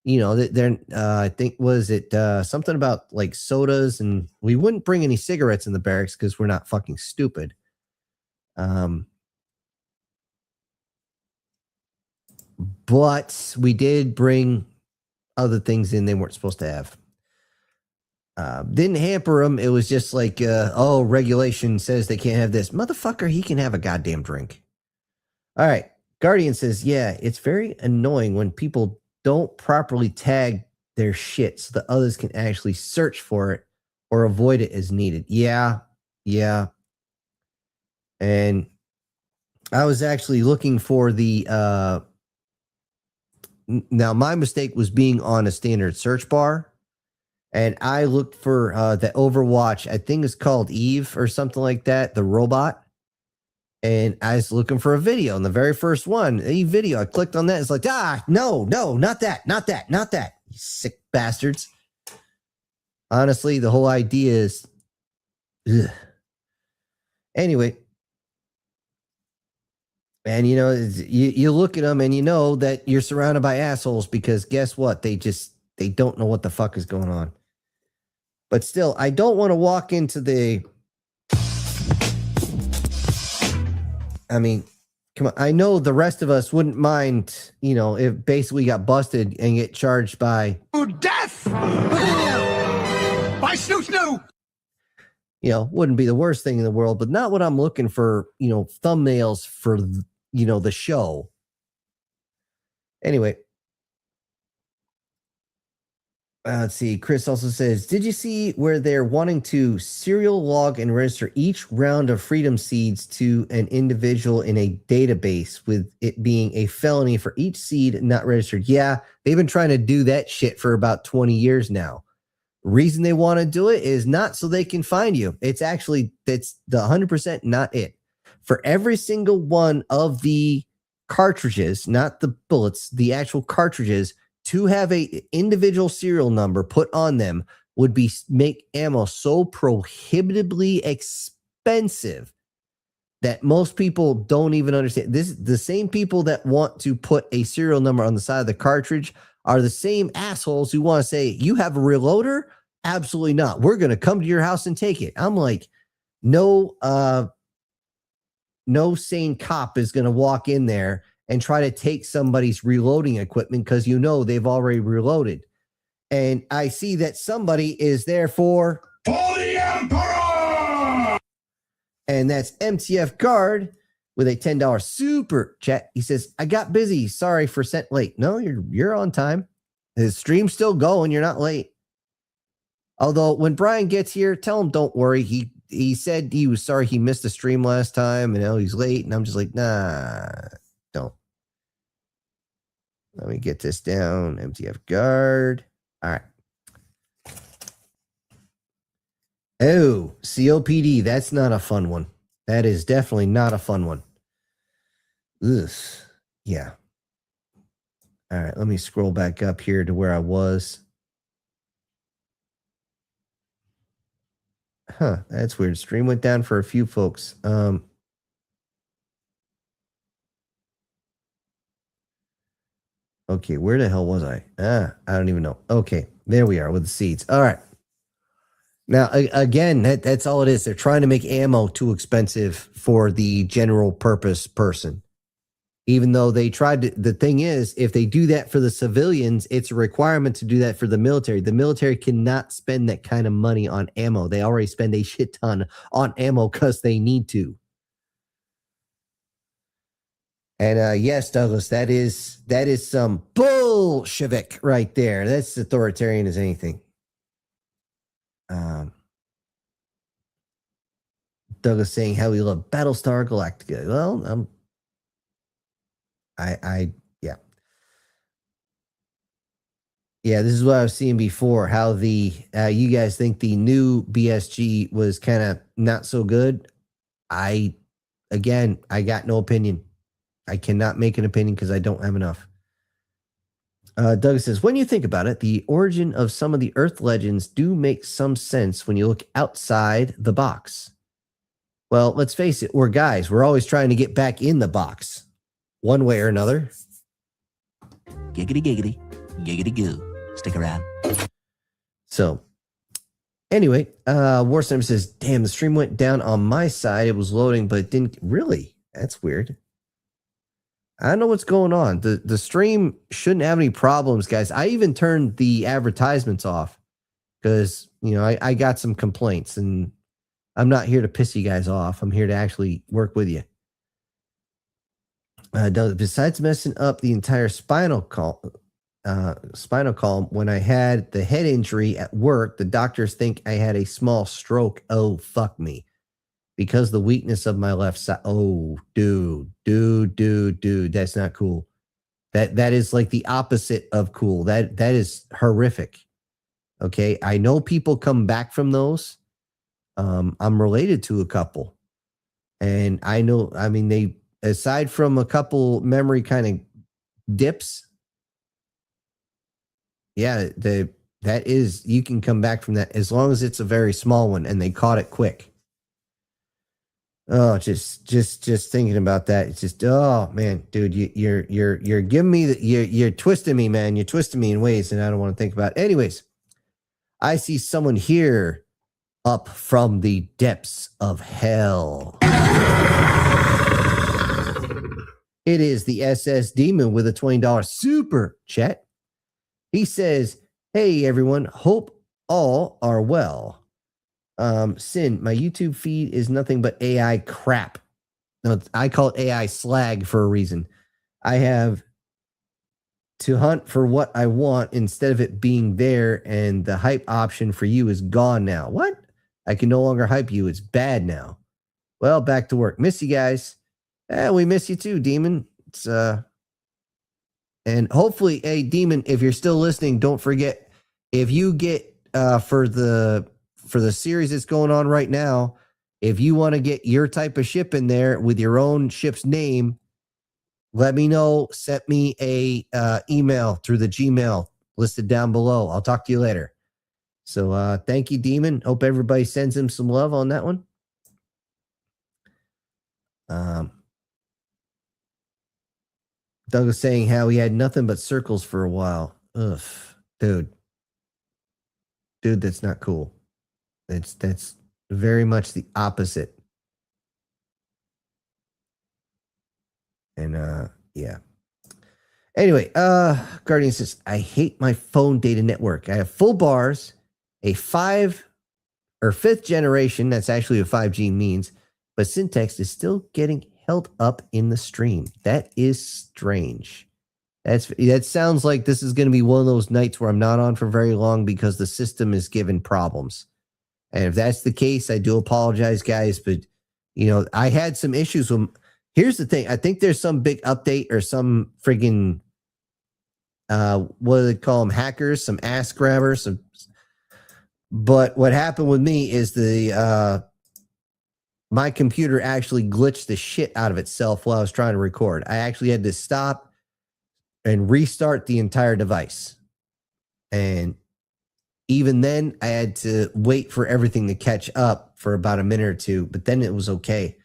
you know, they're I think was it something about like sodas, and we wouldn't bring any cigarettes in the barracks because we're not fucking stupid. But we did bring other things in they weren't supposed to have. Didn't hamper them. It was just like, oh, regulation says they can't have this. Motherfucker, he can have a goddamn drink. All right. Guardian says, yeah, it's very annoying when people don't properly tag their shit so that others can actually search for it or avoid it as needed. Yeah. And I was actually looking for the now my mistake was being on a standard search bar, and I looked for the Overwatch, I think it's called Eve or something like that, the robot. And I was looking for a video, and the very first one, a video, I clicked on that. It's like, no, not that. You sick bastards. Honestly, the whole idea is, ugh. Anyway. And, you know, you look at them and you know that you're surrounded by assholes because guess what? They don't know what the fuck is going on. But still, I don't want to walk into the... I mean, come on. I know the rest of us wouldn't mind, you know, if basically got busted and get charged by... Death! By snoo! You know, wouldn't be the worst thing in the world, but not what I'm looking for, you know, thumbnails for, you know, the show. Anyway. Let's see. Chris also says, did you see where they're wanting to serial log and register each round of freedom seeds to an individual in a database with it being a felony for each seed not registered? Yeah, they've been trying to do that shit for about 20 years now. Reason they want to do it is not so they can find you. It's actually, that's the 100% not it. For every single one of the cartridges, not the bullets, the actual cartridges, to have a individual serial number put on them would be make ammo so prohibitively expensive that most people don't even understand. This the same people that want to put a serial number on the side of the cartridge are the same assholes who want to say, you have a reloader? Absolutely not. We're going to come to your house and take it. I'm like, no sane cop is going to walk in there and try to take somebody's reloading equipment because you know they've already reloaded. And I see that somebody is there for the Emperor! And that's MTF Guard with a $10 super chat. He says, I got busy. Sorry for sent late. No, you're on time. His stream's still going. You're not late. Although when Brian gets here, tell him don't worry. He said he was sorry he missed the stream last time and now he's late. And I'm just like, nah, don't. Let me get this down. MTF Guard. All right. Oh, COPD. That's not a fun one. That is definitely not a fun one. Ugh. Yeah. All right. Let me scroll back up here to where I was. Huh. That's weird. Stream went down for a few folks. Okay, where the hell was I? I don't even know. Okay, there we are with the seeds. All right. Now, again, that's all it is. They're trying to make ammo too expensive for the general purpose person. Even though they tried to, the thing is, if they do that for the civilians, it's a requirement to do that for the military. The military cannot spend that kind of money on ammo. They already spend a shit ton on ammo because they need to. And yes, Douglas, that is some Bolshevik right there. That's authoritarian as anything. Douglas saying how we love Battlestar Galactica. Well, yeah, this is what I was seeing before. How the you guys think the new BSG was kind of not so good. I got no opinion. I cannot make an opinion because I don't have enough. Doug says, when you think about it, the origin of some of the Earth legends do make some sense when you look outside the box. Well, let's face it, we're guys. We're always trying to get back in the box, one way or another. Giggity, giggity. Giggity goo. Stick around. So, anyway, Warsniper says, damn, the stream went down on my side. It was loading, but it didn't. Really? That's weird. I don't know what's going on. The stream shouldn't have any problems, guys. I even turned the advertisements off because, you know, I got some complaints, and I'm not here to piss you guys off. I'm here to actually work with you. Besides messing up the entire spinal column, when I had the head injury at work, the doctors think I had a small stroke. Oh, fuck me. Because the weakness of my left side. Oh, dude. That's not cool. That is like the opposite of cool. That is horrific. Okay. I know people come back from those. I'm related to a couple. And I know, I mean, they, aside from a couple memory kind of dips, yeah, that is, you can come back from that as long as it's a very small one and they caught it quick. Oh, just thinking about that. It's just, oh man, dude, you're giving me you're twisting me, man. You're twisting me in ways that I don't want to think about. Anyways, I see someone here up from the depths of hell. It is the SS Demon with a $20 super chat. He says, hey, everyone, hope all are well. Sin, my YouTube feed is nothing but AI crap. No, I call it AI slag for a reason. I have to hunt for what I want instead of it being there, and the hype option for you is gone now. What? I can no longer hype you. It's bad now. Well, back to work. Miss you guys. We miss you too, Demon. It's and hopefully, hey, Demon, if you're still listening, don't forget, if you get for the series that's going on right now, if you want to get your type of ship in there with your own ship's name, let me know. Send me a email through the Gmail listed down below. I'll talk to you later. So thank you, Demon. Hope everybody sends him some love on that one. Doug was saying how he had nothing but circles for a while. Ugh, dude, that's not cool. That's very much the opposite. And yeah. Anyway, Guardian says, I hate my phone data network. I have full bars, a 5 or 5th generation, that's actually what 5G means, but syntax is still getting held up in the stream. That is strange. That sounds like this is going to be one of those nights where I'm not on for very long because the system is giving problems. And if that's the case, I do apologize, guys. But, you know, I had some issues with. Here's the thing. I think there's some big update or some friggin' what do they call them? Hackers, some ass grabbers. But what happened with me is my computer actually glitched the shit out of itself while I was trying to record. I actually had to stop and restart the entire device. And even then, I had to wait for everything to catch up for about a minute or two, but then it was okay.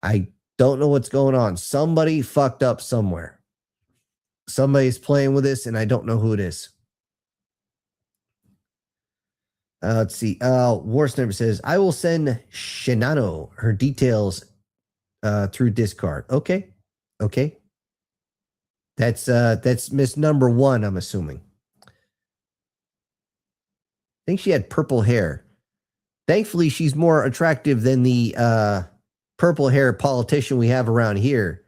I don't know what's going on. Somebody fucked up somewhere. Somebody's playing with this, and I don't know who it is. Let's see. Warsniper says, I will send Shinano her details through Discord. Okay. That's Miss Number 1, I'm assuming. I think she had purple hair. Thankfully, she's more attractive than the purple hair politician we have around here,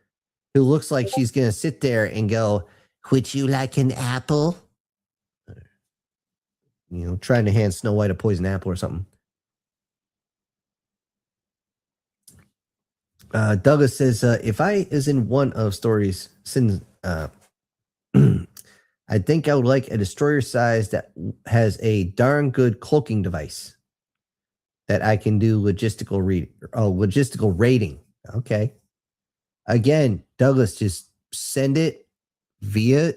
who looks like she's going to sit there and go, would you like an apple? You know, trying to hand Snow White a poison apple or something. Douglas says, if I is in one of stories, since I think I would like a destroyer size that has a darn good cloaking device that I can do logistical rating. Okay. Again, Douglas, just send it via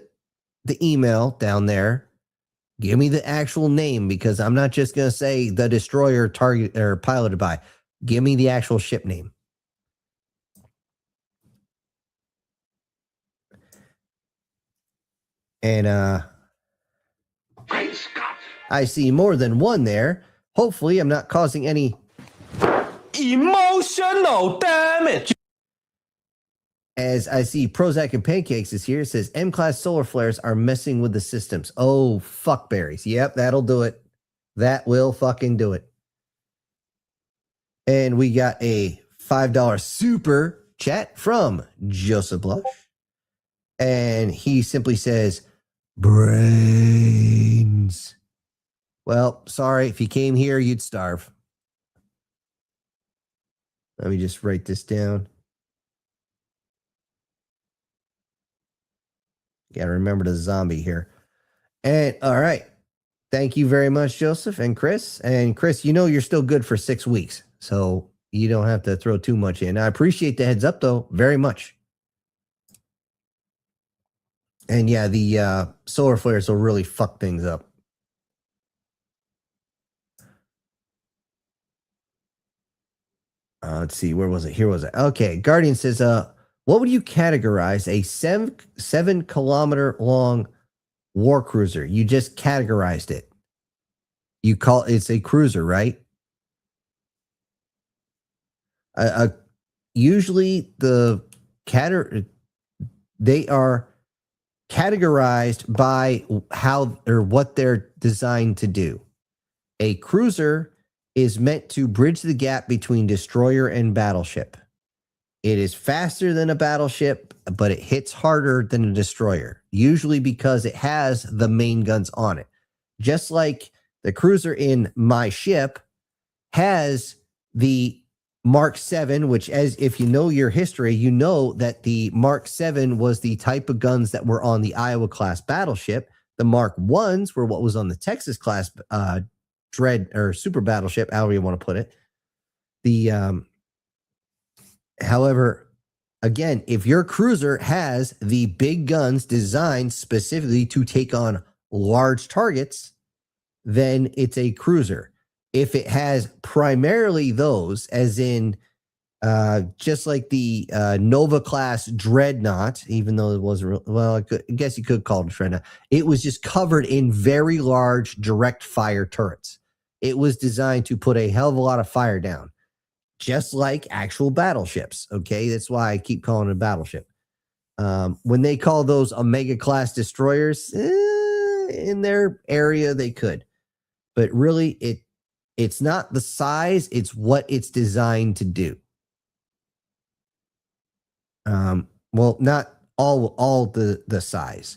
the email down there. Give me the actual name, because I'm not just going to say the destroyer target or piloted by. Give me the actual ship name. And I see more than one there. Hopefully, I'm not causing any Emotional damage. As I see Prozac and Pancakes is here. It says M-class solar flares are messing with the systems. Oh, fuck berries. Yep, that'll do it. That will fucking do it. And we got a $5 super chat from Joseph Blush. And he simply says, brains. Well, sorry. If you came here, you'd starve. Let me just write this down. Got to remember the zombie here. And all right. Thank you very much, Joseph and Chris. And Chris, you know you're still good for 6 weeks. So you don't have to throw too much in. I appreciate the heads up, though, very much. And yeah, the solar flares will really fuck things up. Let's see. Where was it? Here was it. Okay. Guardian says, what would you categorize a 7 kilometer long war cruiser? You just categorized it. You call it's a cruiser, right? Usually they are categorized by how or what they're designed to do. A cruiser is meant to bridge the gap between destroyer and battleship. It is faster than a battleship, but it hits harder than a destroyer, usually because it has the main guns on it. Just like the cruiser in my ship has the Mark 7, which, as if you know your history, you know that the Mark 7 was the type of guns that were on the Iowa class battleship. The Mark 1s were what was on the Texas class dread or super battleship, however you want to put it. However, again, if your cruiser has the big guns designed specifically to take on large targets, then it's a cruiser. If it has primarily those, as in just like the Nova class dreadnought, even though it wasn't I guess you could call it a dreadnought. It was just covered in very large direct fire turrets. It was designed to put a hell of a lot of fire down, just like actual battleships. Okay, that's why I keep calling it a battleship. When they call those Omega class destroyers, in their area they could, but really it's not the size; it's what it's designed to do. Well, not all the size.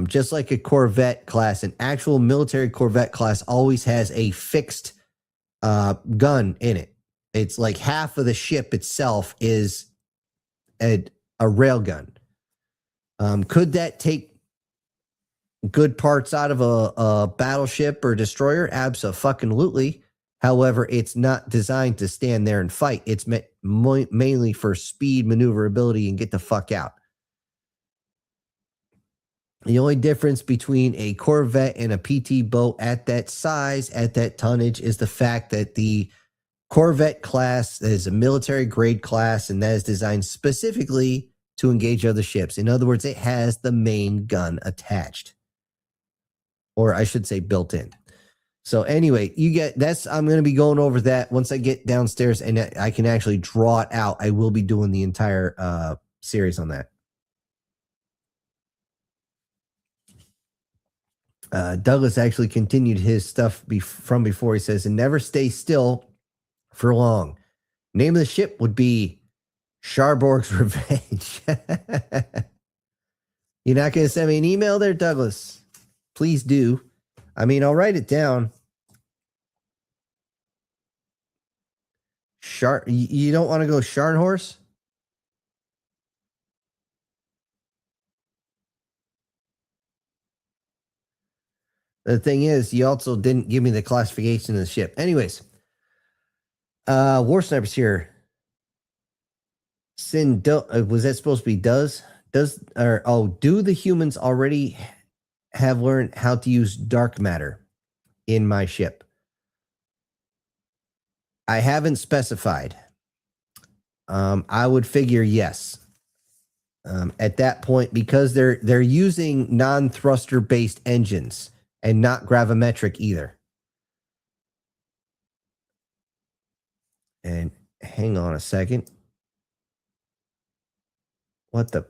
Just like a Corvette class, an actual military Corvette class always has a fixed gun in it. It's like half of the ship itself is a railgun. Could that take good parts out of a battleship or destroyer? Abso-fucking-lutely. However, it's not designed to stand there and fight. It's meant mainly for speed, maneuverability, and get the fuck out. The only difference between a Corvette and a PT boat at that size, at that tonnage, is the fact that the Corvette class is a military grade class, and that is designed specifically to engage other ships. In other words, it has the main gun attached, or I should say built in. So anyway, I'm going to be going over that once I get downstairs and I can actually draw it out. I will be doing the entire series on that. Douglas actually continued his stuff from before. He says, and never stay still for long. Name of the ship would be Cherbourg's Revenge. You're not going to send me an email there, Douglas? Please do. I mean, I'll write it down. You don't want to go Scharnhorst? The thing is, you also didn't give me the classification of the ship. Anyways, War Sniper's here. Was that supposed to be do the humans already have learned how to use dark matter in my ship? I haven't specified. I would figure yes. At that point, because they're using non-thruster based engines and not gravimetric either. And hang on a second. What the?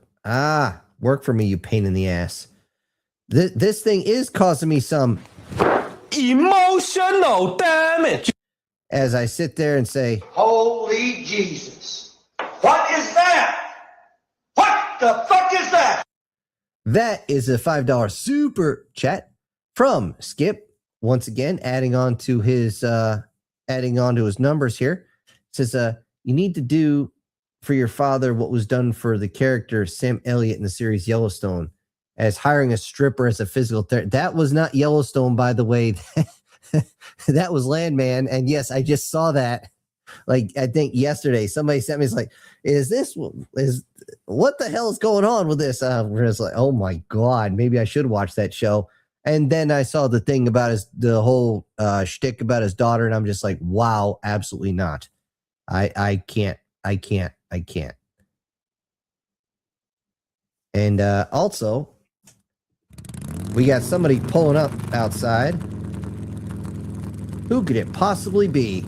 Work for me, you pain in the ass. This thing is causing me some Emotional damage. as I sit there and say, Holy Jesus. What is that? What the fuck is that? that is a $5 super chat from Skip. Once again, adding on to his numbers here. It says, you need to do for your father what was done for the character Sam Elliott in the series Yellowstone, as hiring a stripper as a physical therapist. That was not Yellowstone, by the way. That was Landman. And yes, I just saw that. Like, I think yesterday, somebody sent me, it's like, what the hell is going on with this? We're just like, oh my God, maybe I should watch that show. And then I saw the thing about the whole shtick about his daughter. And I'm just like, wow, absolutely not. I can't. And also, we got somebody pulling up outside. Who could it possibly be?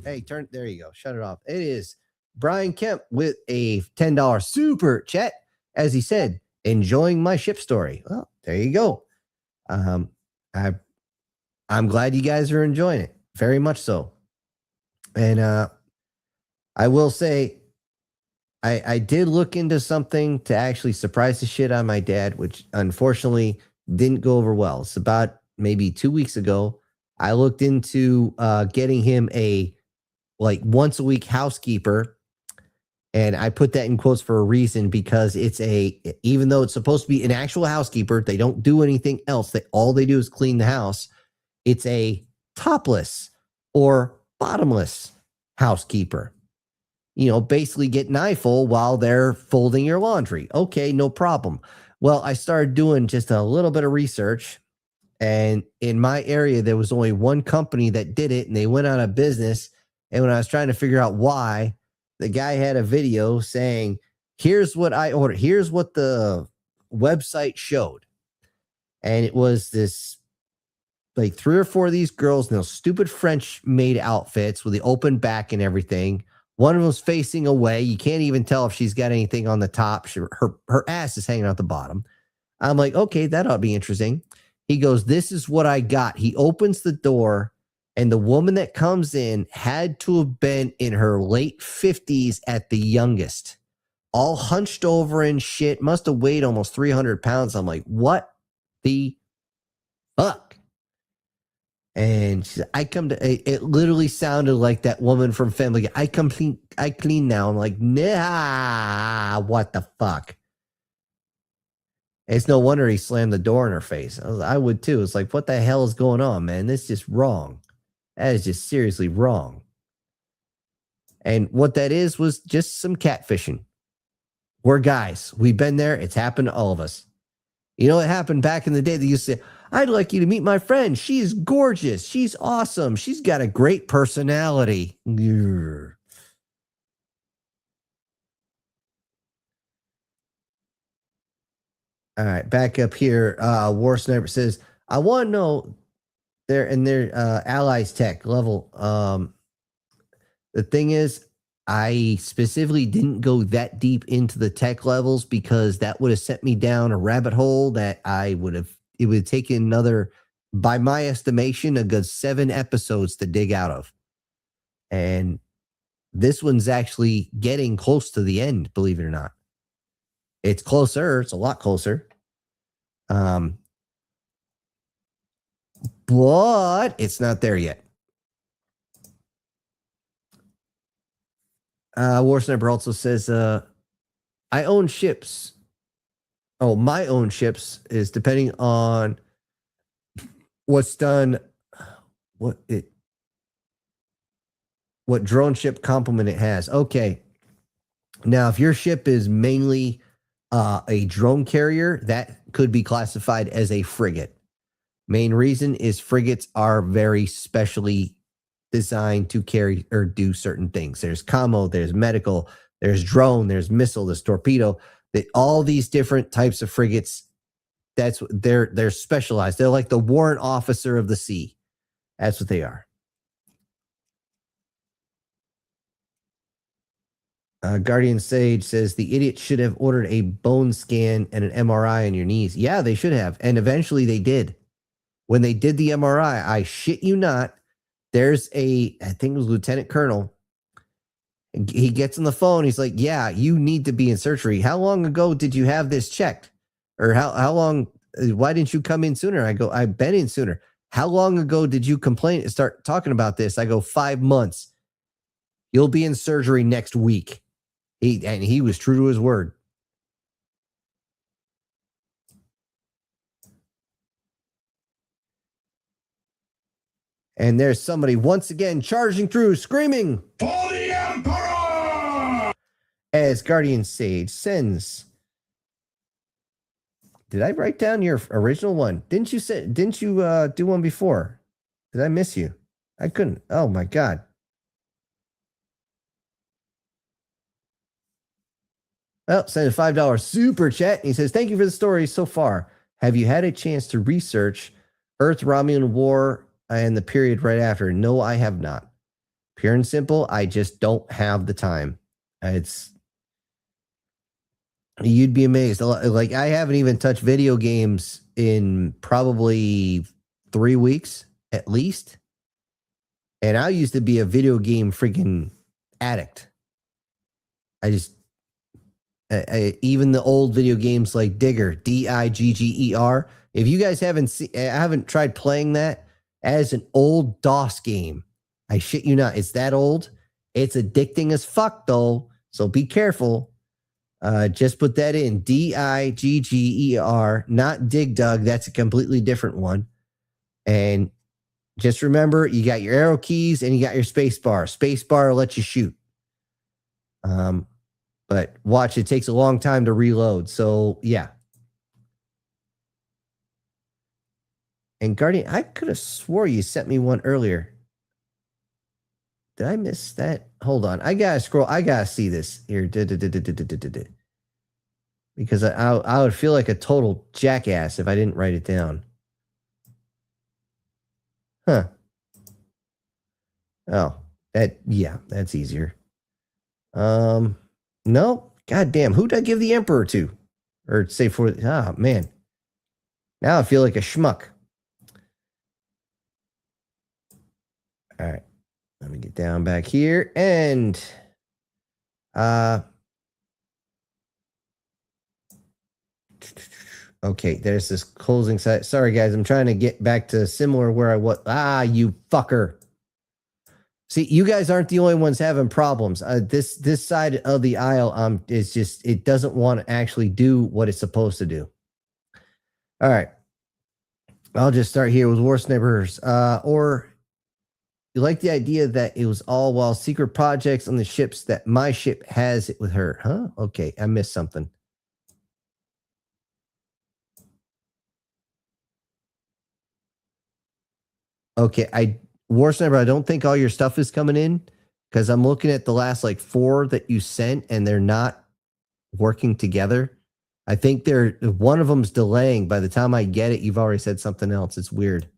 Hey, there you go. Shut it off. It is Brian Kemp with a $10 super chat. As he said, enjoying my ship story. Well, there you go. I'm glad you guys are enjoying it. Very much so. And I will say, I did look into something to actually surprise the shit out of my dad, which unfortunately didn't go over well. It's about maybe 2 weeks ago. I looked into getting him a once a week housekeeper. And I put that in quotes for a reason, because even though it's supposed to be an actual housekeeper, they don't do anything else. All they do is clean the house. It's a topless or bottomless housekeeper. Basically get an eyeful while they're folding your laundry. Okay, no problem. Well, I started doing just a little bit of research, and in my area, there was only one company that did it, and they went out of business. And when I was trying to figure out why, the guy had a video saying, here's what I ordered. Here's what the website showed. And it was this, 3 or 4 of these girls in those stupid French made outfits with the open back and everything. One of them's facing away. You can't even tell if she's got anything on the top. Her ass is hanging out the bottom. I'm like, okay, that ought to be interesting. He goes, this is what I got. He opens the door, and the woman that comes in had to have been in her late 50s at the youngest, all hunched over and shit. Must have weighed almost 300 pounds. I'm like, what the fuck? And she said, it literally sounded like that woman from Family Guy. I clean now. I'm like, nah, what the fuck? It's no wonder he slammed the door in her face. I would too. It's like, what the hell is going on, man? This is just wrong. That is just seriously wrong. And what that is was just some catfishing. We're guys. We've been there. It's happened to all of us. It happened back in the day. They used to say, I'd like you to meet my friend. She's gorgeous. She's awesome. She's got a great personality. Grr. All right, back up here. War Sniper says, I want to know their allies tech level. The thing is, I specifically didn't go that deep into the tech levels, because that would have sent me down a rabbit hole that it would have taken another, by my estimation, a good 7 episodes to dig out of. And this one's actually getting close to the end, believe it or not. It's closer. It's a lot closer. But it's not there yet. War Sniper also says, I own ships. Oh, my own ships is depending on what's done, what drone ship complement it has. Okay. Now, if your ship is mainly a drone carrier, that could be classified as a frigate. Main reason is frigates are very specially designed to carry or do certain things. There's commo, there's medical, there's drone, there's missile, there's torpedo. All these different types of frigates, that's what they're specialized. They're like the warrant officer of the sea. That's what they are. Guardian Sage says the idiot should have ordered a bone scan and an MRI on your knees. Yeah, they should have. And eventually they did. When they did the MRI, I shit you not, there's I think it was Lieutenant Colonel. He gets on the phone. He's like, yeah, you need to be in surgery. How long ago did you have this checked? Or how long, why didn't you come in sooner? I go, I've been in sooner. How long ago did you start talking about this? I go, 5 months. You'll be in surgery next week. He was true to his word. And there's somebody once again charging through, screaming, For the Emperor! As Guardian Sage sends. Did I write down your original one? Didn't you do one before? Did I miss you? I couldn't. Oh my God. Well, send a $5 super chat. He says, thank you for the story so far. Have you had a chance to research Earth-Romulan War and the period right after? No, I have not. Pure and simple, I just don't have the time. You'd be amazed. Like, I haven't even touched video games in probably 3 weeks, at least. And I used to be a video game freaking addict. Even the old video games like Digger, Digger. If you guys haven't tried playing that as an old DOS game, I shit you not, it's that old. It's addicting as fuck though, so be careful. Just put that in, Digger, not Dig Dug. That's a completely different one. And just remember, you got your arrow keys and you got your space bar. Space bar will let you shoot. But watch, it takes a long time to reload. So, yeah. And Guardian, I could have swore you sent me one earlier. Did I miss that? Hold on. I got to scroll. I got to see this here. Because I would feel like a total jackass if I didn't write it down. Huh. Oh, that's easier. No, goddamn, who did I give the Emperor to? Or say for, man. Now I feel like a schmuck. All right, let me get down back here and, okay, there's this closing side. Sorry, guys, I'm trying to get back to similar where I was. You fucker. See, you guys aren't the only ones having problems. This side of the aisle is just, it doesn't want to actually do what it's supposed to do. All right. I'll just start here with War Snipers. Or you like the idea that it was all while secret projects on the ships that my ship has it with her. Huh? Okay, I missed something. Okay, War Sniper, I don't think all your stuff is coming in because I'm looking at the last like 4 that you sent and they're not working together. I think one of them's delaying. By the time I get it, you've already said something else. It's weird.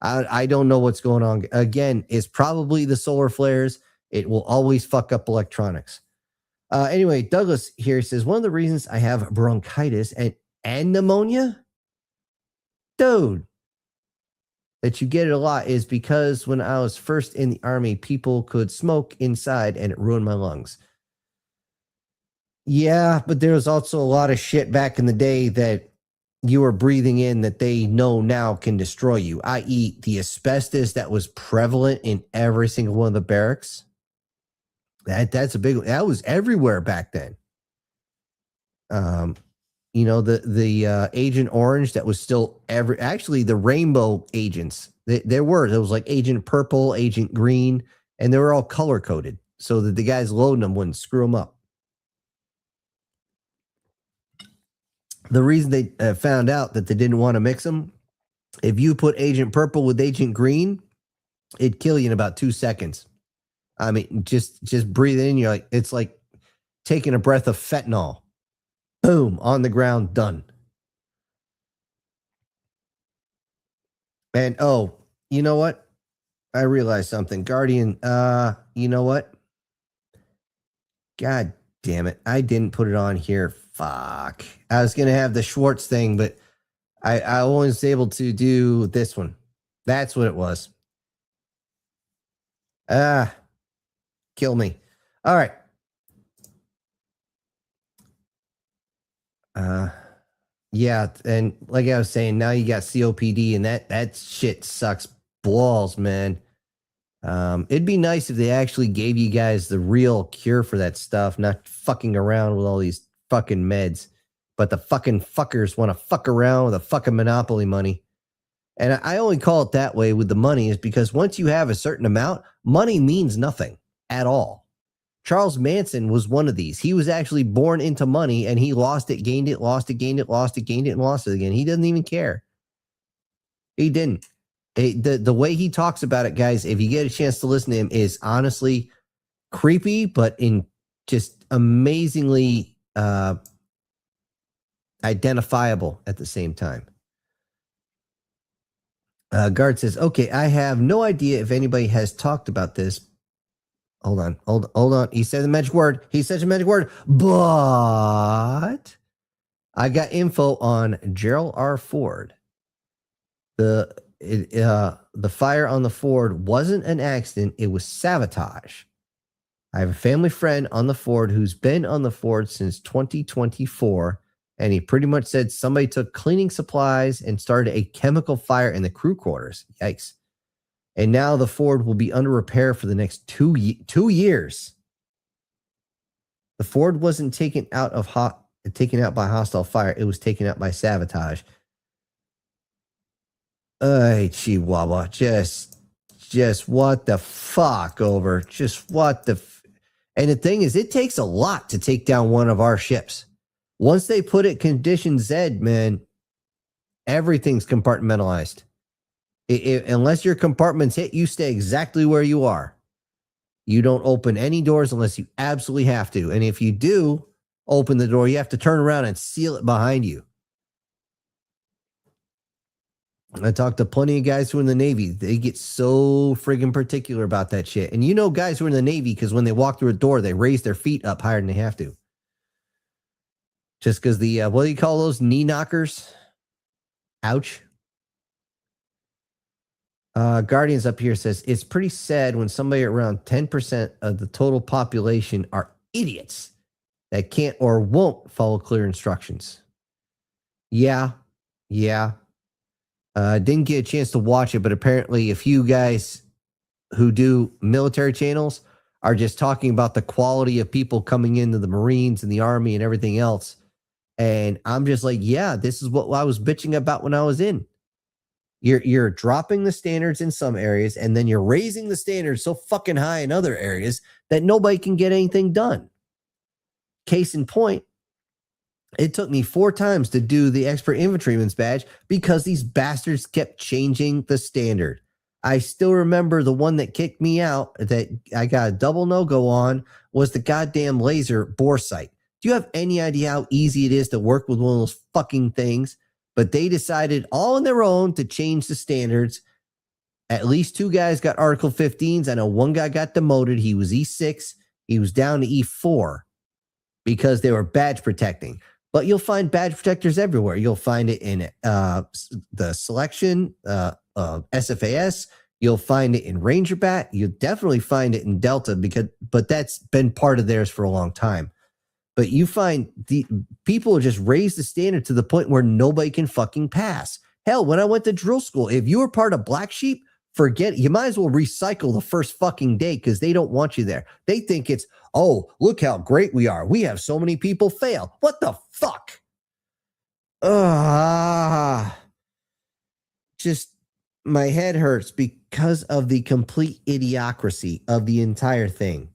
I don't know what's going on. Again, it's probably the solar flares. It will always fuck up electronics. Anyway, Douglas here says, one of the reasons I have bronchitis and pneumonia, dude, that you get it a lot is because when I was first in the army, people could smoke inside and it ruined my lungs. Yeah, but there was also a lot of shit back in the day that you were breathing in that they know now can destroy you, i.e. the asbestos that was prevalent in every single one of the barracks. That's a big one. That was everywhere back then. You know, the Agent Orange that was still actually the rainbow agents. There was like Agent Purple, Agent Green, and they were all color coded so that the guys loading them wouldn't screw them up. The reason they found out that they didn't want to mix them, if you put Agent Purple with Agent Green, it'd kill you in about 2 seconds. I mean, just breathe in. You're like, it's like taking a breath of fentanyl. Boom, on the ground, done. And oh, you know what? I realized something. Guardian, you know what? God damn it. I didn't put it on here. Fuck. I was going to have the Schwartz thing, but I was able to do this one. That's what it was. Kill me. All right. Yeah, and like I was saying, now you got COPD, and that shit sucks balls, man. It'd be nice if they actually gave you guys the real cure for that stuff, not fucking around with all these fucking meds. But the fucking fuckers want to fuck around with the fucking monopoly money. And I only call it that way with the money is because once you have a certain amount, money means nothing at all. Charles Manson was one of these. He was actually born into money, and he lost it, gained it, lost it, gained it, lost it, gained it, and lost it again. He doesn't even care. He didn't. The way he talks about it, guys, if you get a chance to listen to him, is honestly creepy, but in just amazingly identifiable at the same time. Guard says, okay, I have no idea if anybody has talked about this. Hold on. He said the magic word. He said the magic word, but I got info on Gerald R. Ford. The fire on the Ford wasn't an accident. It was sabotage. I have a family friend on the Ford who's been on the Ford since 2024. And he pretty much said somebody took cleaning supplies and started a chemical fire in the crew quarters. Yikes. And now the Ford will be under repair for the next 2 years. The Ford wasn't taken out by hostile fire. It was taken out by sabotage. Chihuahua. Just what the fuck over. Just what the... And the thing is, it takes a lot to take down one of our ships. Once they put it condition Z, man, everything's compartmentalized. Unless your compartment's hit, you stay exactly where you are. You don't open any doors unless you absolutely have to. And if you do open the door, you have to turn around and seal it behind you. I talked to plenty of guys who are in the Navy. They get so friggin' particular about that shit. And you know guys who are in the Navy because when they walk through a door, they raise their feet up higher than they have to. Just because the, what do you call those? Knee knockers? Ouch. Guardians up here says, it's pretty sad when somebody around 10% of the total population are idiots that can't or won't follow clear instructions. Yeah. Didn't get a chance to watch it, but apparently a few guys who do military channels are just talking about the quality of people coming into the Marines and the Army and everything else. And I'm just like, yeah, this is what I was bitching about when I was in. You're dropping the standards in some areas, and then you're raising the standards so fucking high in other areas that nobody can get anything done. Case in point, it took me 4 times to do the expert infantryman's badge because these bastards kept changing the standard. I still remember the one that kicked me out that I got a double no-go on was the goddamn laser bore sight. Do you have any idea how easy it is to work with one of those fucking things? But they decided all on their own to change the standards. At least 2 guys got Article 15s. I know one guy got demoted. He was E6. He was down to E4 because they were badge protecting. But you'll find badge protectors everywhere. You'll find it in the selection, SFAS. You'll find it in Ranger Bat. You'll definitely find it in Delta but that's been part of theirs for a long time. But you find the people just raise the standard to the point where nobody can fucking pass. Hell, when I went to drill school, if you were part of Black Sheep, forget it. You might as well recycle the first fucking day because they don't want you there. They think it's, oh, look how great we are. We have so many people fail. What the fuck? Just my head hurts because of the complete idiocracy of the entire thing.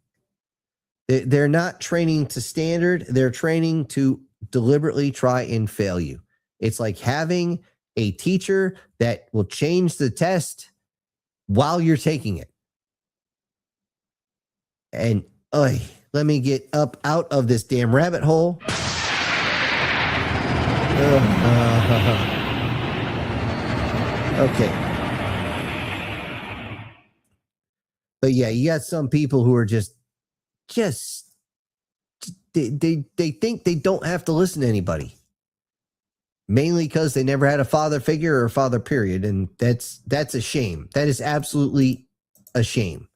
They're not training to standard. They're training to deliberately try and fail you. It's like having a teacher that will change the test while you're taking it. And let me get up out of this damn rabbit hole. Okay. But yeah, you got some people who are just they think they don't have to listen to anybody. Mainly because they never had a father figure or a father period. And that's a shame. That is absolutely a shame.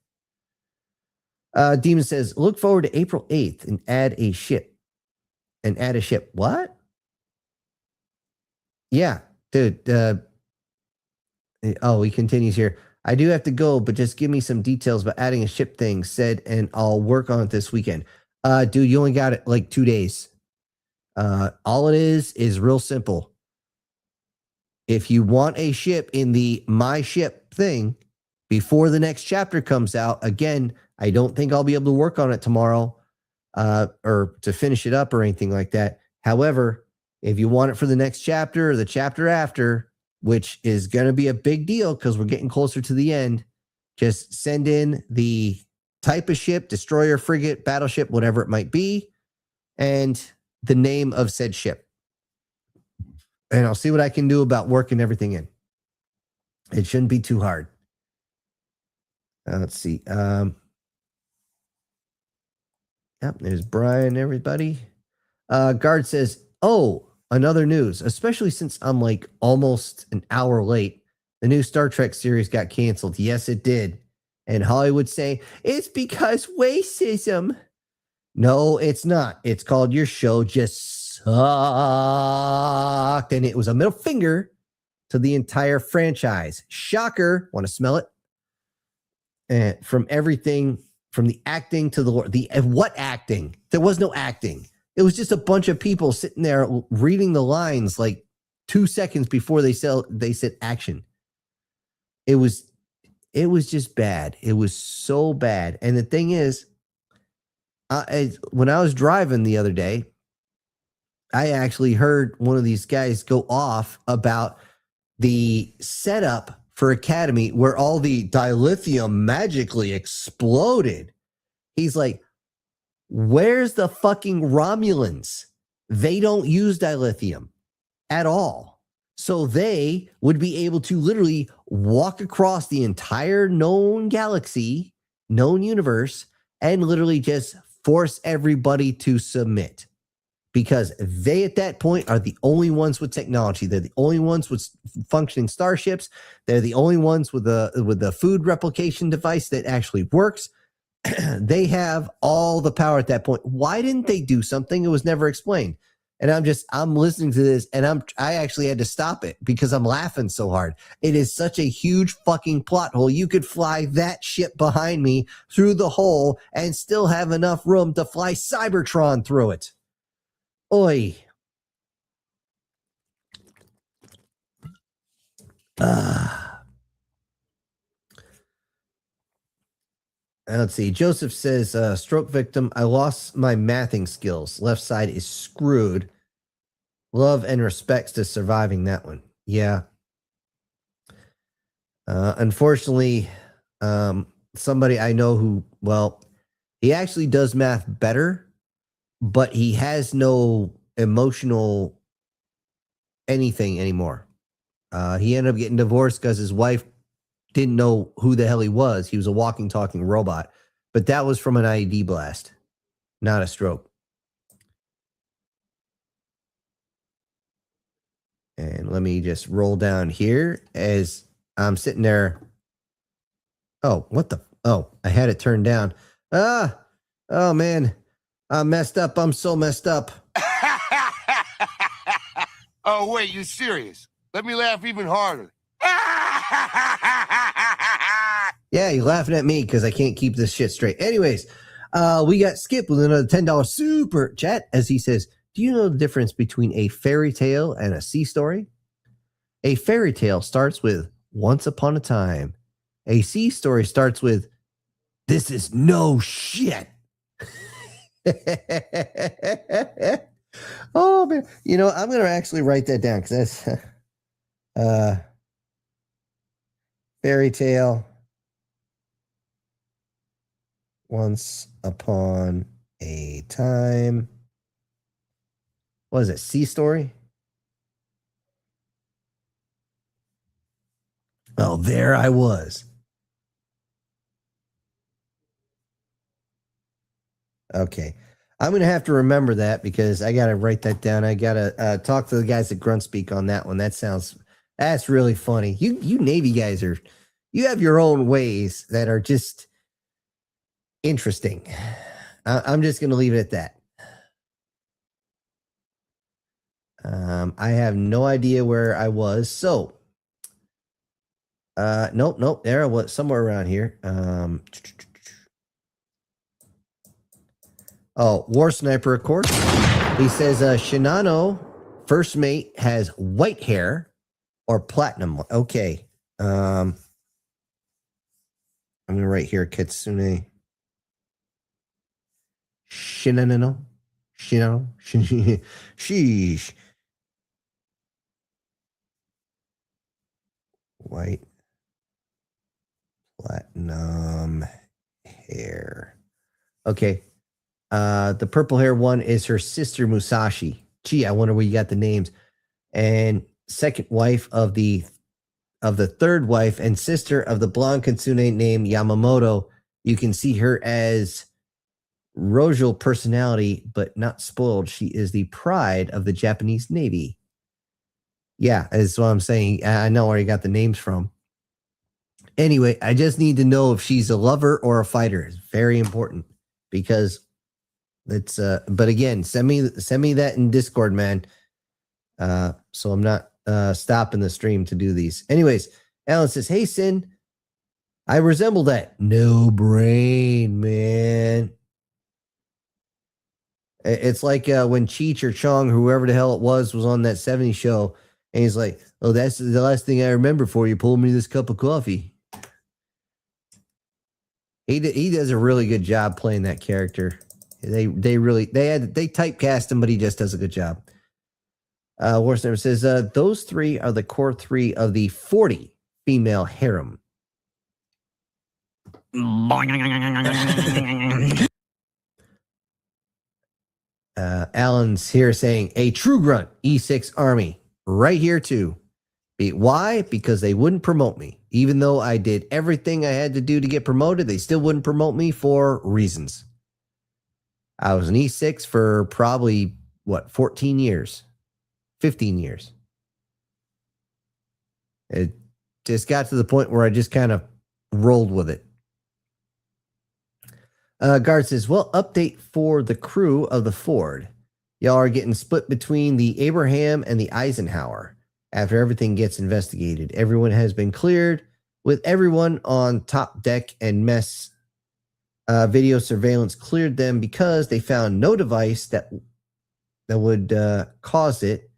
Demon says, look forward to April 8th and add a ship. What? Yeah, dude. He continues here. I do have to go, but just give me some details about adding a ship thing said, and I'll work on it this weekend. Dude, you only got it like 2 days. All it is real simple. If you want a ship in the My Ship thing before the next chapter comes out, again, I don't think I'll be able to work on it tomorrow or to finish it up or anything like that. However, if you want it for the next chapter or the chapter after, which is going to be a big deal because we're getting closer to the end, just send in the type of ship, destroyer, frigate, battleship, whatever it might be, and the name of said ship. And I'll see what I can do about working everything in. It shouldn't be too hard. Let's see. Yep, there's Brian, everybody. Guard says, oh, another news, especially since I'm like almost an hour late. The new Star Trek series got canceled. Yes, it did. And Hollywood say, it's because racism. No, it's not. It's called Your Show Just Sucked. And it was a middle finger to the entire franchise. Shocker. Want to smell it? And from everything, from the acting to what acting? There was no acting. It was just a bunch of people sitting there reading the lines like 2 seconds before they said action. It was just bad. It was so bad. And the thing is, when I was driving the other day, I actually heard one of these guys go off about the setup for Academy where all the dilithium magically exploded. He's like, where's the fucking Romulans? They don't use dilithium at all. So they would be able to literally walk across the entire known galaxy, known universe, and literally just force everybody to submit. Because they, at that point, are the only ones with technology. They're the only ones with functioning starships. They're the only ones with the food replication device that actually works. They have all the power at that point. Why didn't they do something? It was never explained. And I'm listening to this, and I actually had to stop it because I'm laughing so hard. It is such a huge fucking plot hole. You could fly that ship behind me through the hole and still have enough room to fly Cybertron through it. Oi. Let's see. Joseph says, stroke victim, I lost my mathing skills. Left side is screwed. Love and respects to surviving that one. Yeah. Unfortunately, somebody I know who, well, he actually does math better, but he has no emotional anything anymore. He ended up getting divorced because his wife didn't know who the hell he was. He was a walking, talking robot. But that was from an IED blast, not a stroke. And let me just roll down here as I'm sitting there. Oh, what the? Oh, I had it turned down. Oh, man. I'm messed up. I'm so messed up. Oh, wait, you serious? Let me laugh even harder. Yeah, you're laughing at me because I can't keep this shit straight. Anyways, we got Skip with another $10 super chat as he says, do you know the difference between a fairy tale and a sea story? A fairy tale starts with once upon a time. A sea story starts with this is no shit. Oh, man. You know, I'm going to actually write that down because that's fairy tale. Once upon a time. What is it? Sea story? Oh, there I was. Okay. I'm going to have to remember that because I got to write that down. I got to talk to the guys at Gruntspeak on that one. That's really funny. You Navy guys you have your own ways that are just interesting. I'm just going to leave it at that. I have no idea where I was. So, nope. There I was, somewhere around here. War Sniper, of course. He says, Shinano, first mate, has white hair or platinum. Okay. I'm going to write here, Kitsune. Shinano. Sheesh. White. Platinum hair. Okay. The purple hair one is her sister Musashi. Gee, I wonder where you got the names. And second wife of the third wife and sister of the blonde kitsune named Yamamoto. You can see her as Rojal personality, but not spoiled. She is the pride of the Japanese Navy. Yeah, that's what I'm saying. I know where you got the names from. Anyway, I just need to know if she's a lover or a fighter. It's very important because it's but again, send me that in Discord, man. So I'm not stopping the stream to do these. Anyways, Alan says, "Hey Sin, I resemble that. No brain, man." It's like when Cheech or Chong, whoever the hell it was on that 70s show, and he's like, "Oh, that's the last thing I remember for you. Pull me this cup of coffee." He does a really good job playing that character. They typecast him, but he just does a good job. Warsniper says, those three are the core three of the 40 female harem. Alan's here saying, a true grunt, E6 Army. Right here too. Why? Because they wouldn't promote me. Even though I did everything I had to do to get promoted, they still wouldn't promote me for reasons. I was an E6 for probably, 14 years? 15 years. It just got to the point where I just kind of rolled with it. Guard says, well, update for the crew of the Ford. Y'all are getting split between the Abraham and the Eisenhower. After everything gets investigated, everyone has been cleared with everyone on top deck and mess. Video surveillance cleared them because they found no device that would cause it,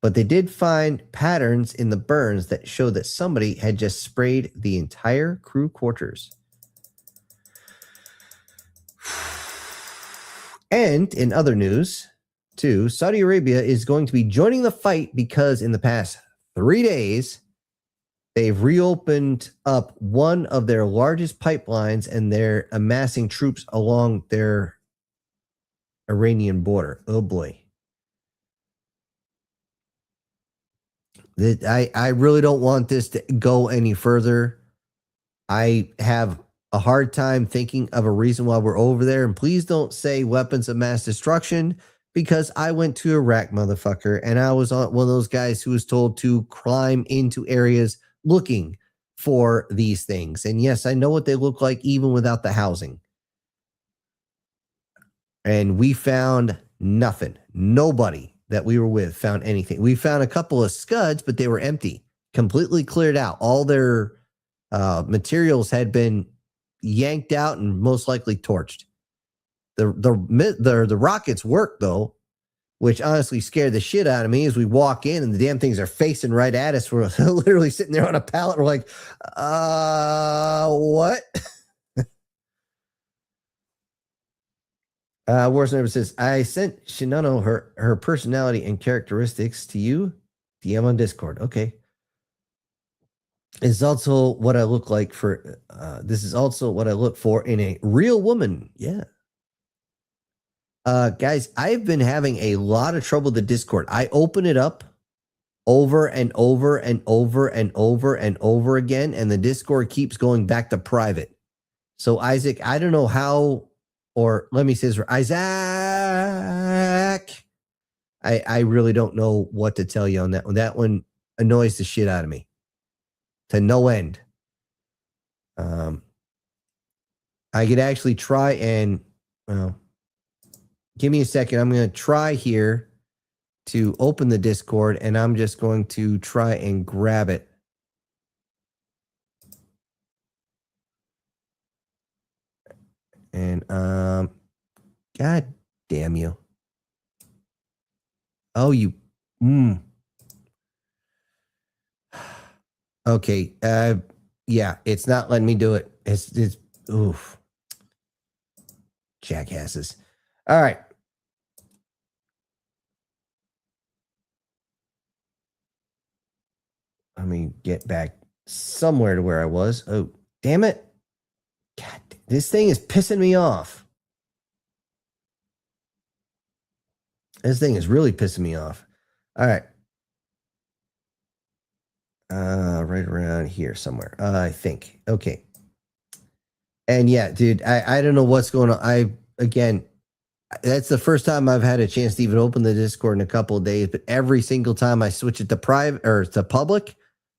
but they did find patterns in the burns that show that somebody had just sprayed the entire crew quarters. And in other news, too, Saudi Arabia is going to be joining the fight because in the past 3 days, they've reopened up one of their largest pipelines and they're amassing troops along their Iranian border. Oh boy. I really don't want this to go any further. I have a hard time thinking of a reason why we're over there. And please don't say weapons of mass destruction, because I went to Iraq, motherfucker, and I was one of those guys who was told to climb into areas looking for these things. And yes, I know what they look like even without the housing. And we found nothing. Nobody that we were with found anything. We found a couple of scuds, but they were empty, completely cleared out. All their materials had been yanked out and most likely torched. The rockets worked though, which honestly scared the shit out of me as we walk in and the damn things are facing right at us. We're literally sitting there on a pallet. We're like, what? Warsniper says, I sent Shinano her personality and characteristics to you. DM on Discord. Okay. This is also what I look like for. This is also what I look for in a real woman. Yeah. Guys, I've been having a lot of trouble with the Discord. I open it up over and over and over and over and over again, and the Discord keeps going back to private. So Isaac, I don't know how, or let me say this for Isaac. I really don't know what to tell you on that one. That one annoys the shit out of me to no end. I could actually try and, well, give me a second. I'm going to try here to open the Discord, and I'm just going to try and grab it. And, God damn you. Oh, you, Okay, yeah, it's not letting me do it. It's, oof. Jackasses. All right. Let me get back somewhere to where I was. Oh, damn it. God, this thing is pissing me off. This thing is really pissing me off. All right. Right around here somewhere, I think. Okay. And yeah, dude, I don't know what's going on. Again, that's the first time I've had a chance to even open the Discord in a couple of days, but every single time I switch it to private or to public,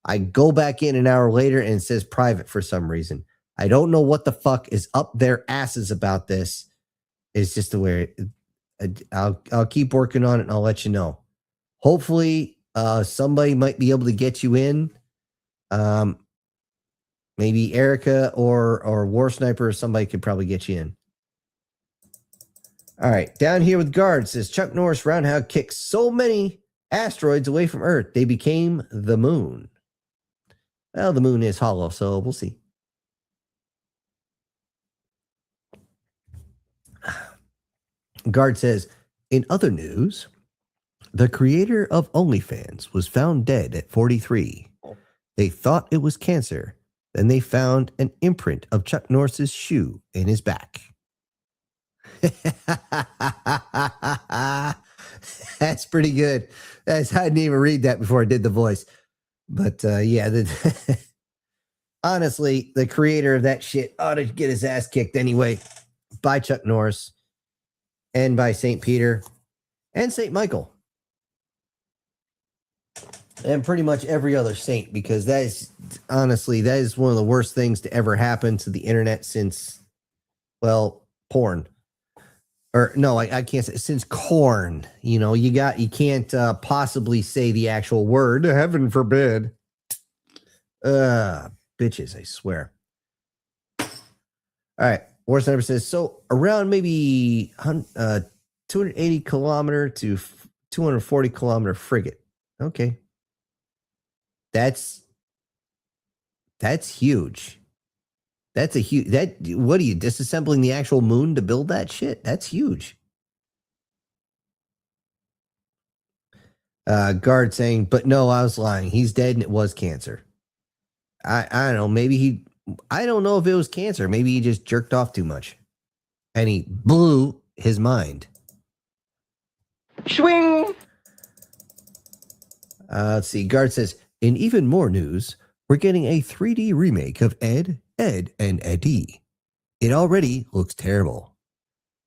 I go back in an hour later and it says private for some reason. I don't know what the fuck is up their asses about this. It's just the way I'll keep working on it and I'll let you know. Hopefully, somebody might be able to get you in. Maybe Erica or War Sniper or somebody could probably get you in. All right, down here with guard says Chuck Norris roundhouse kicked so many asteroids away from Earth they became the moon. Well, the moon is hollow, so we'll see. Guard says, in other news, the creator of OnlyFans was found dead at 43. They thought it was cancer. Then they found an imprint of Chuck Norris's shoe in his back. That's pretty good. I didn't even read that before I did the voice. But yeah, honestly, the creator of that shit ought to get his ass kicked anyway by Chuck Norris and by St. Peter and St. Michael. And pretty much every other saint, because that is, honestly, that is one of the worst things to ever happen to the internet since, well, porn. Or no, I can't say since corn. You know, you can't possibly say the actual word. Heaven forbid. Bitches, I swear. All right. War Sniper says, so around maybe 280 kilometer to 240 kilometer frigate. Okay. That's huge. That's a huge, what are you, disassembling the actual moon to build that shit? That's huge. Guard saying, but no, I was lying. He's dead and it was cancer. I don't know. Maybe I don't know if it was cancer. Maybe he just jerked off too much and he blew his mind. Swing. Let's see. Guard says, in even more news, we're getting a 3D remake of Ed, and Eddie. It already looks terrible.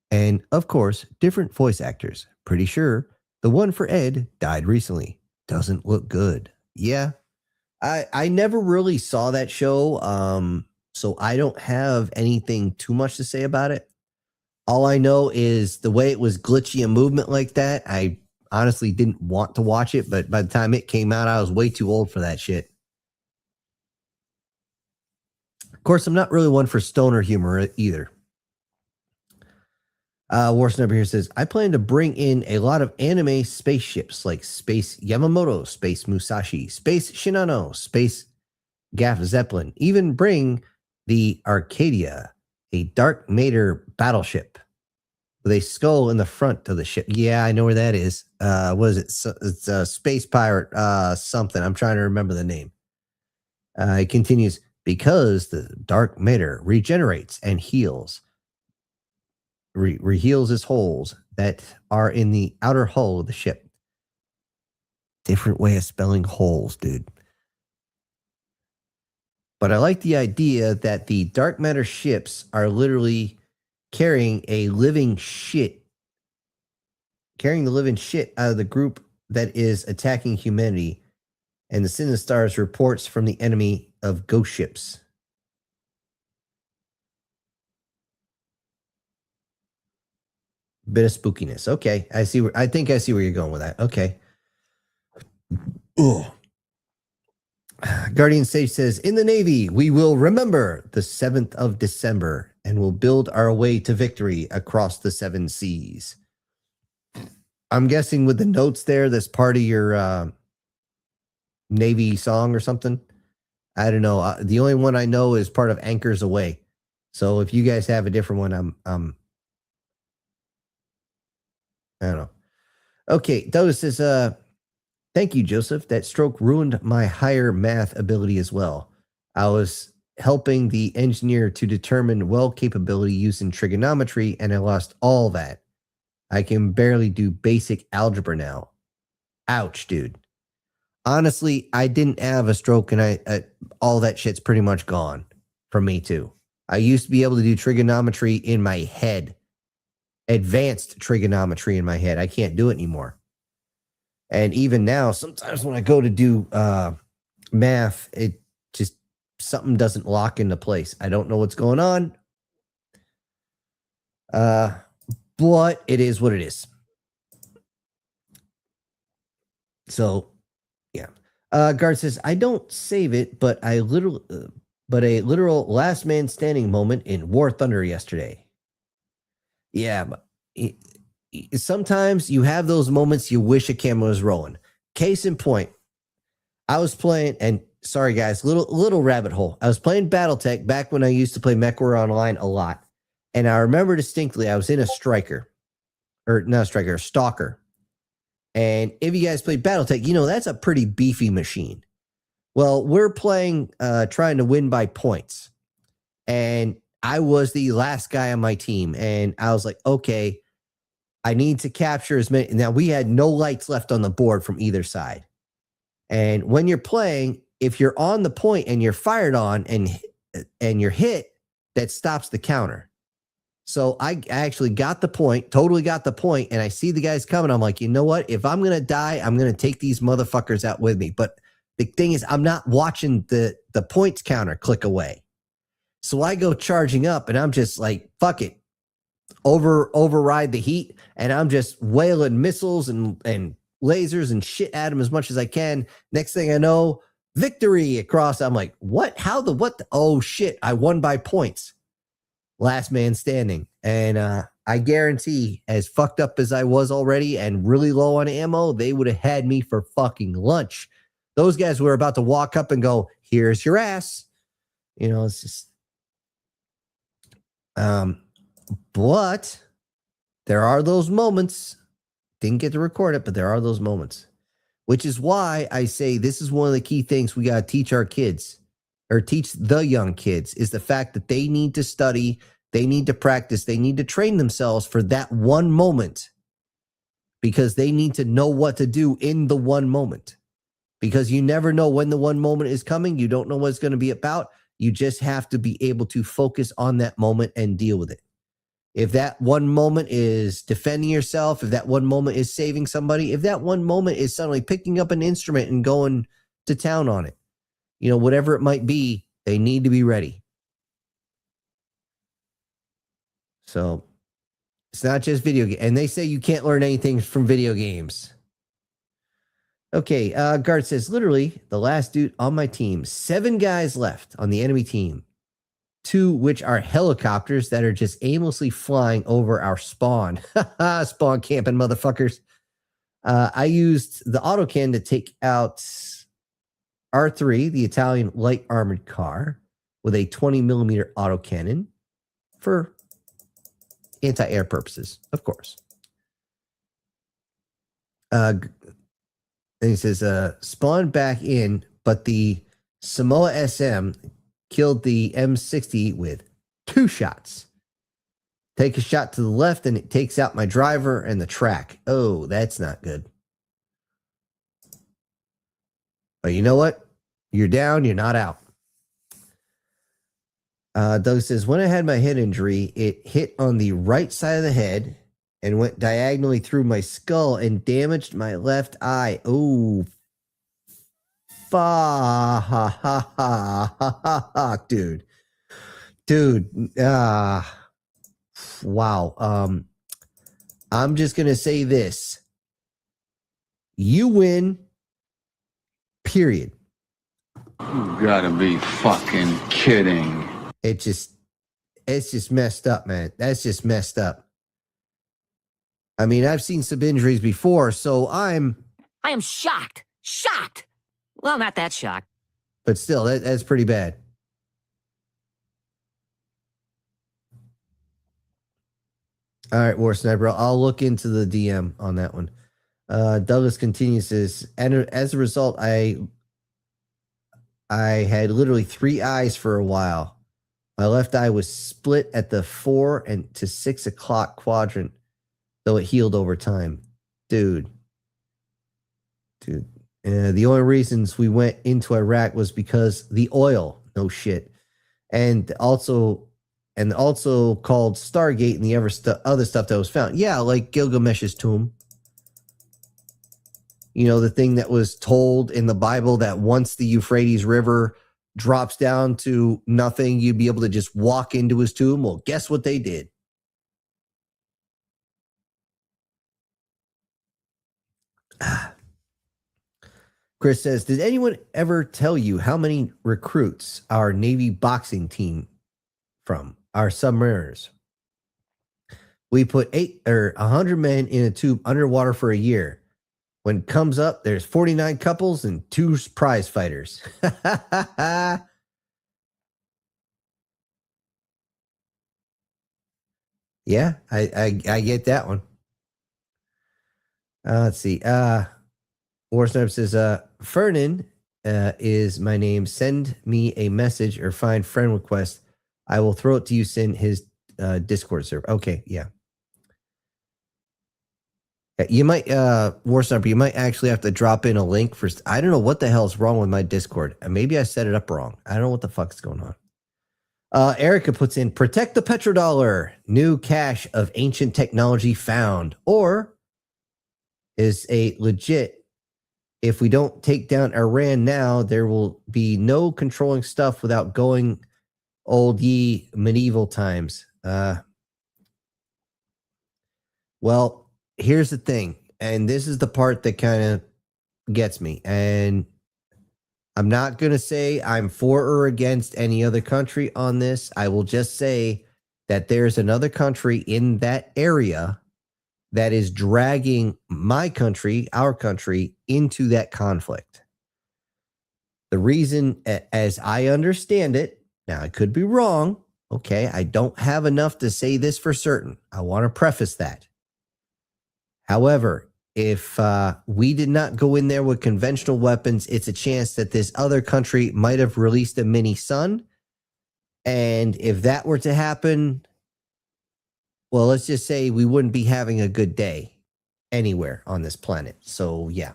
And, of course, different voice actors. Pretty sure the one for Ed died recently. Doesn't look good. Yeah. I never really saw that show, so I don't have anything too much to say about it. All I know is the way it was glitchy and movement like that, I honestly didn't want to watch it, but by the time it came out, I was way too old for that shit. Of course, I'm not really one for stoner humor either. War Sniper here says, I plan to bring in a lot of anime spaceships like Space Yamamoto, Space Musashi, Space Shinano, Space Gaff Zeppelin, even bring the Arcadia, a Dark Mater battleship with a skull in the front of the ship. Yeah, I know where that is. What is it? It's a Space Pirate something. I'm trying to remember the name. It continues, because the Dark Mater regenerates and heals. Reheals his holes that are in the outer hull of the ship. Different way of spelling holes, dude. But I like the idea that the dark matter ships are literally carrying the living shit out of the group that is attacking humanity. And the Sin of the Stars reports from the enemy of ghost ships. Bit of spookiness. Okay, I think I see where you're going with that. Okay. Ugh. Guardian Sage says, in the Navy, we will remember the 7th of December and will build our way to victory across the 7 seas. I'm guessing with the notes there, that's part of your Navy song or something. I don't know. The only one I know is part of Anchors Away. So if you guys have a different one, I don't know. Okay, Dodo says, thank you, Joseph. That stroke ruined my higher math ability as well. I was helping the engineer to determine well capability using trigonometry, and I lost all that. I can barely do basic algebra now. Ouch, dude. Honestly, I didn't have a stroke, and all that shit's pretty much gone from me too. I used to be able to do trigonometry in my head. Advanced trigonometry in my head. I can't do it anymore. And even now, sometimes when I go to do math, it just, something doesn't lock into place. I don't know what's going on. But it is what it is. So, yeah. Guard says, I don't save it, but a literal last man standing moment in War Thunder yesterday. Yeah, but sometimes you have those moments you wish a camera was rolling. Case in point, I was playing, and sorry guys, little rabbit hole. I was playing BattleTech back when I used to play MechWarrior Online a lot. And I remember distinctly, I was in a Striker. Or not a Striker, a Stalker. And if you guys play BattleTech, you know that's a pretty beefy machine. Well, we're playing, trying to win by points. And I was the last guy on my team. And I was like, okay, I need to capture as many. Now, we had no lights left on the board from either side. And when you're playing, if you're on the point and you're fired on and you're hit, that stops the counter. So I actually got the point, totally got the point, and I see the guys coming. I'm like, you know what? If I'm going to die, I'm going to take these motherfuckers out with me. But the thing is, I'm not watching the points counter click away. So I go charging up, and I'm just like, fuck it. Override the heat, and I'm just wailing missiles and lasers and shit at them as much as I can. Next thing I know, victory across. I'm like, what? How the what? Oh, shit. I won by points. Last man standing. And I guarantee, as fucked up as I was already and really low on ammo, they would have had me for fucking lunch. Those guys were about to walk up and go, here's your ass. You know, it's just... But there are those moments. Didn't get to record it, but there are those moments. Which is why I say this is one of the key things we got to teach our kids, or teach the young kids, is the fact that they need to study, they need to practice, they need to train themselves for that one moment, because they need to know what to do in the one moment. Because you never know when the one moment is coming. You don't know what it's going to be about. You just have to be able to focus on that moment and deal with it. If that one moment is defending yourself, if that one moment is saving somebody, if that one moment is suddenly picking up an instrument and going to town on it, you know, whatever it might be, they need to be ready. So it's not just video games. And they say you can't learn anything from video games. Okay, Guard says, literally, the last dude on my team, 7 guys left on the enemy team, 2 which are helicopters that are just aimlessly flying over our spawn. Spawn camping, motherfuckers. I used the autocannon to take out R3, the Italian light armored car, with a 20mm autocannon for anti-air purposes, of course. And he says, spawned back in, but the Samoa SM killed the M60 with 2 shots. Take a shot to the left, and it takes out my driver and the track. Oh, that's not good. But you know what? You're down, you're not out. Doug says, when I had my head injury, it hit on the right side of the head and went diagonally through my skull and damaged my left eye. Oh, fuck, dude. Wow. I'm just going to say this. You win, period. You gotta be fucking kidding. It's just messed up, man. That's just messed up. I mean, I've seen some injuries before, so I am shocked. Shocked. Well, not that shocked. But still, that's pretty bad. All right, War Sniper. I'll look into the DM on that one. Douglas continues this, and as a result, I had literally 3 eyes for a while. My left eye was split at the 4 and to 6 o'clock quadrant, though it healed over time. Dude. The only reasons we went into Iraq was because the oil. No shit. And also called Stargate and the other stuff that was found. Yeah, like Gilgamesh's tomb. You know, the thing that was told in the Bible that once the Euphrates River drops down to nothing, you'd be able to just walk into his tomb. Well, guess what they did? Chris says, did anyone ever tell you how many recruits our Navy boxing team from our submariners? We put 100 men in a tube underwater for a year. When it comes up, there's 49 couples and 2 prize fighters. Yeah, I get that one. Let's see. War Sniper says, Fernan is my name. Send me a message or find friend request. I will throw it to you. Send his Discord server. Okay, yeah. You might, War Sniper, you might actually have to drop in a link for, I don't know what the hell's wrong with my Discord. Maybe I set it up wrong. I don't know what the fuck's going on. Erica puts in, protect the petrodollar. New cache of ancient technology found. Or is a legit, if we don't take down Iran now, there will be no controlling stuff without going old ye medieval times. Well, here's the thing, and this is the part that kind of gets me, and I'm not going to say I'm for or against any other country on this. I will just say that there's another country in that area that is dragging my country, our country, into that conflict. The reason, as I understand it, now I could be wrong, okay, I don't have enough to say this for certain. I want to preface that. However, if we did not go in there with conventional weapons, it's a chance that this other country might have released a mini sun. And if that were to happen, well, let's just say we wouldn't be having a good day anywhere on this planet. So, yeah.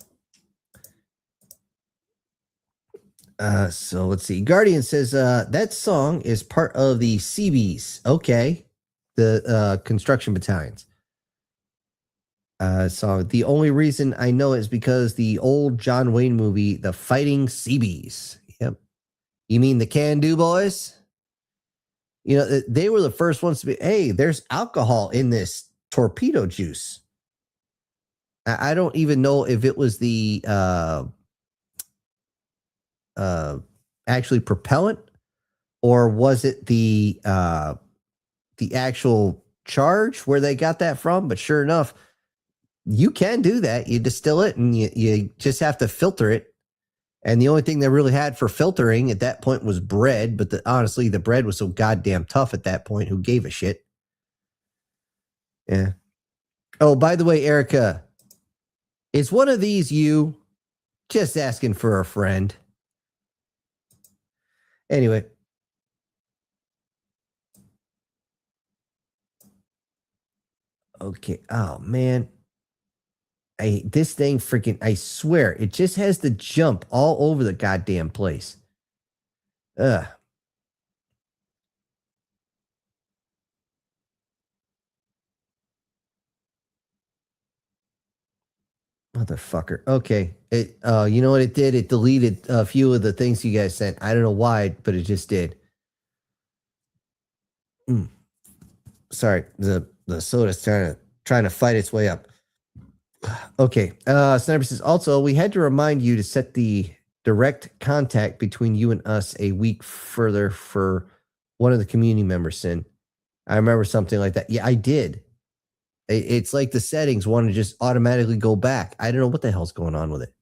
So let's see. Guardian says that song is part of the Seabees. Okay. The construction battalions. So the only reason I know is because the old John Wayne movie, The Fighting Seabees. Yep. You mean the Can-Do Boys? You know, they were the first ones to be, hey, there's alcohol in this torpedo juice. I don't even know if it was the actually propellant, or was it the actual charge where they got that from? But sure enough, you can do that. You distill it and you just have to filter it. And the only thing they really had for filtering at that point was bread. But honestly, the bread was so goddamn tough at that point. Who gave a shit? Yeah. Oh, by the way, Erica, is one of these you? Just asking for a friend. Anyway. Okay. Oh, man. this thing freaking, I swear, it just has to jump all over the goddamn place. Ugh. Motherfucker. Okay. You know what it did? It deleted a few of the things you guys sent. I don't know why, but it just did. Sorry, the soda's trying to fight its way up. Okay. Sniper says, also, we had to remind you to set the direct contact between you and us a week further for one of the community members, Sin. I remember something like that. Yeah, I did. It's like the settings want to just automatically go back. I don't know what the hell's going on with it.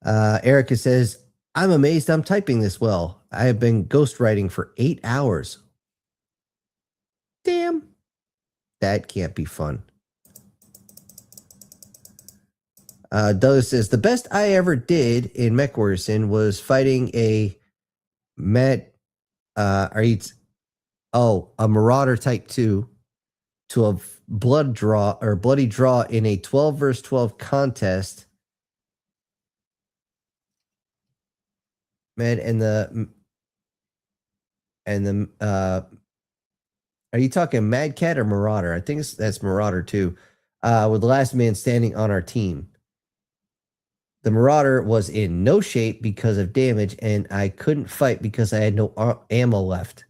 Erica says, I'm amazed I'm typing this well. I have been ghostwriting for 8 hours. Damn. That can't be fun. Doug says, the best I ever did in MechWarrior Sin was fighting a a Marauder Type 2 to a bloody draw in a 12 versus 12 contest. Are you talking Mad Cat or Marauder? I think that's Marauder too. With the last man standing on our team. The Marauder was in no shape because of damage, and I couldn't fight because I had no ammo left.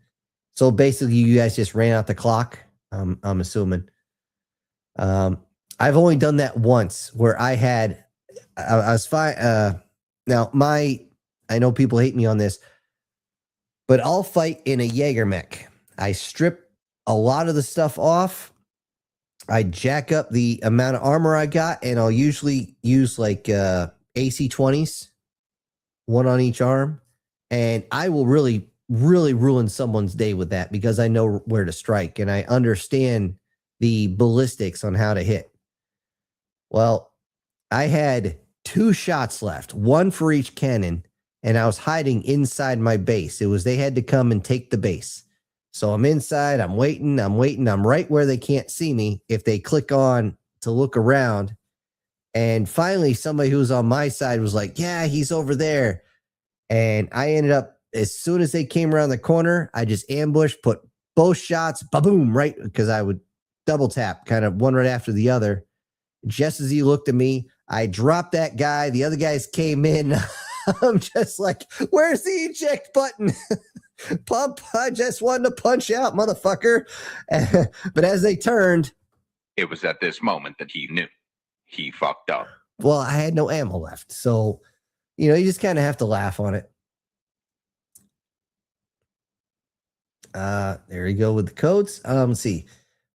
So basically, you guys just ran out the clock. I'm assuming. I've only done that once, where I was fine. Now I know people hate me on this, but I'll fight in a Jaeger mech. I strip a lot of the stuff off. I jack up the amount of armor I got, and I'll usually use like AC-20s, one on each arm, and I will really ruin someone's day with that because I know where to strike and I understand the ballistics on how to hit. Well, I had 2 shots left, one for each cannon, and I was hiding inside my base. They had to come and take the base. So I'm inside, I'm waiting. I'm right where they can't see me. If they click on to look around, and finally somebody who was on my side was like, yeah, he's over there. And I ended up, as soon as they came around the corner, I just ambushed, put both shots, ba-boom, right, because I would double tap, kind of one right after the other. Just as he looked at me, I dropped that guy. The other guys came in. I'm just like, where's the eject button? Pump, I just wanted to punch out, motherfucker. But as they turned, it was at this moment that he knew he fucked up. Well, I had no ammo left. So, you just kind of have to laugh on it. There you go with the codes. Let's see.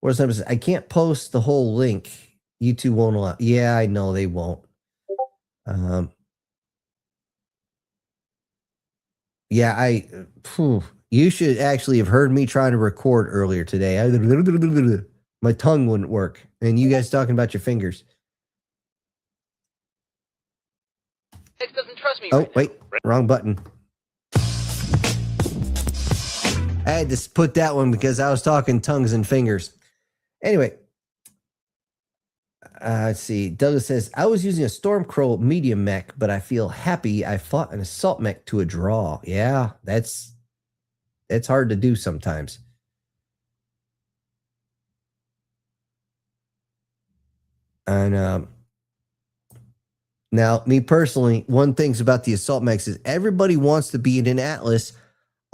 Where's numbers? I can't post the whole link. YouTube won't allow. Yeah, I know they won't. Yeah, you should actually have heard me trying to record earlier today. My tongue wouldn't work. And you guys talking about your fingers. X doesn't trust me. Oh, wait. Wrong button. I had to put that one because I was talking tongues and fingers. Anyway. Let's see. Douglas says, I was using a Stormcrow medium mech, but I feel happy I fought an assault mech to a draw. Yeah, that's hard to do sometimes. And now, me personally, one thing about the assault mechs is everybody wants to be in an Atlas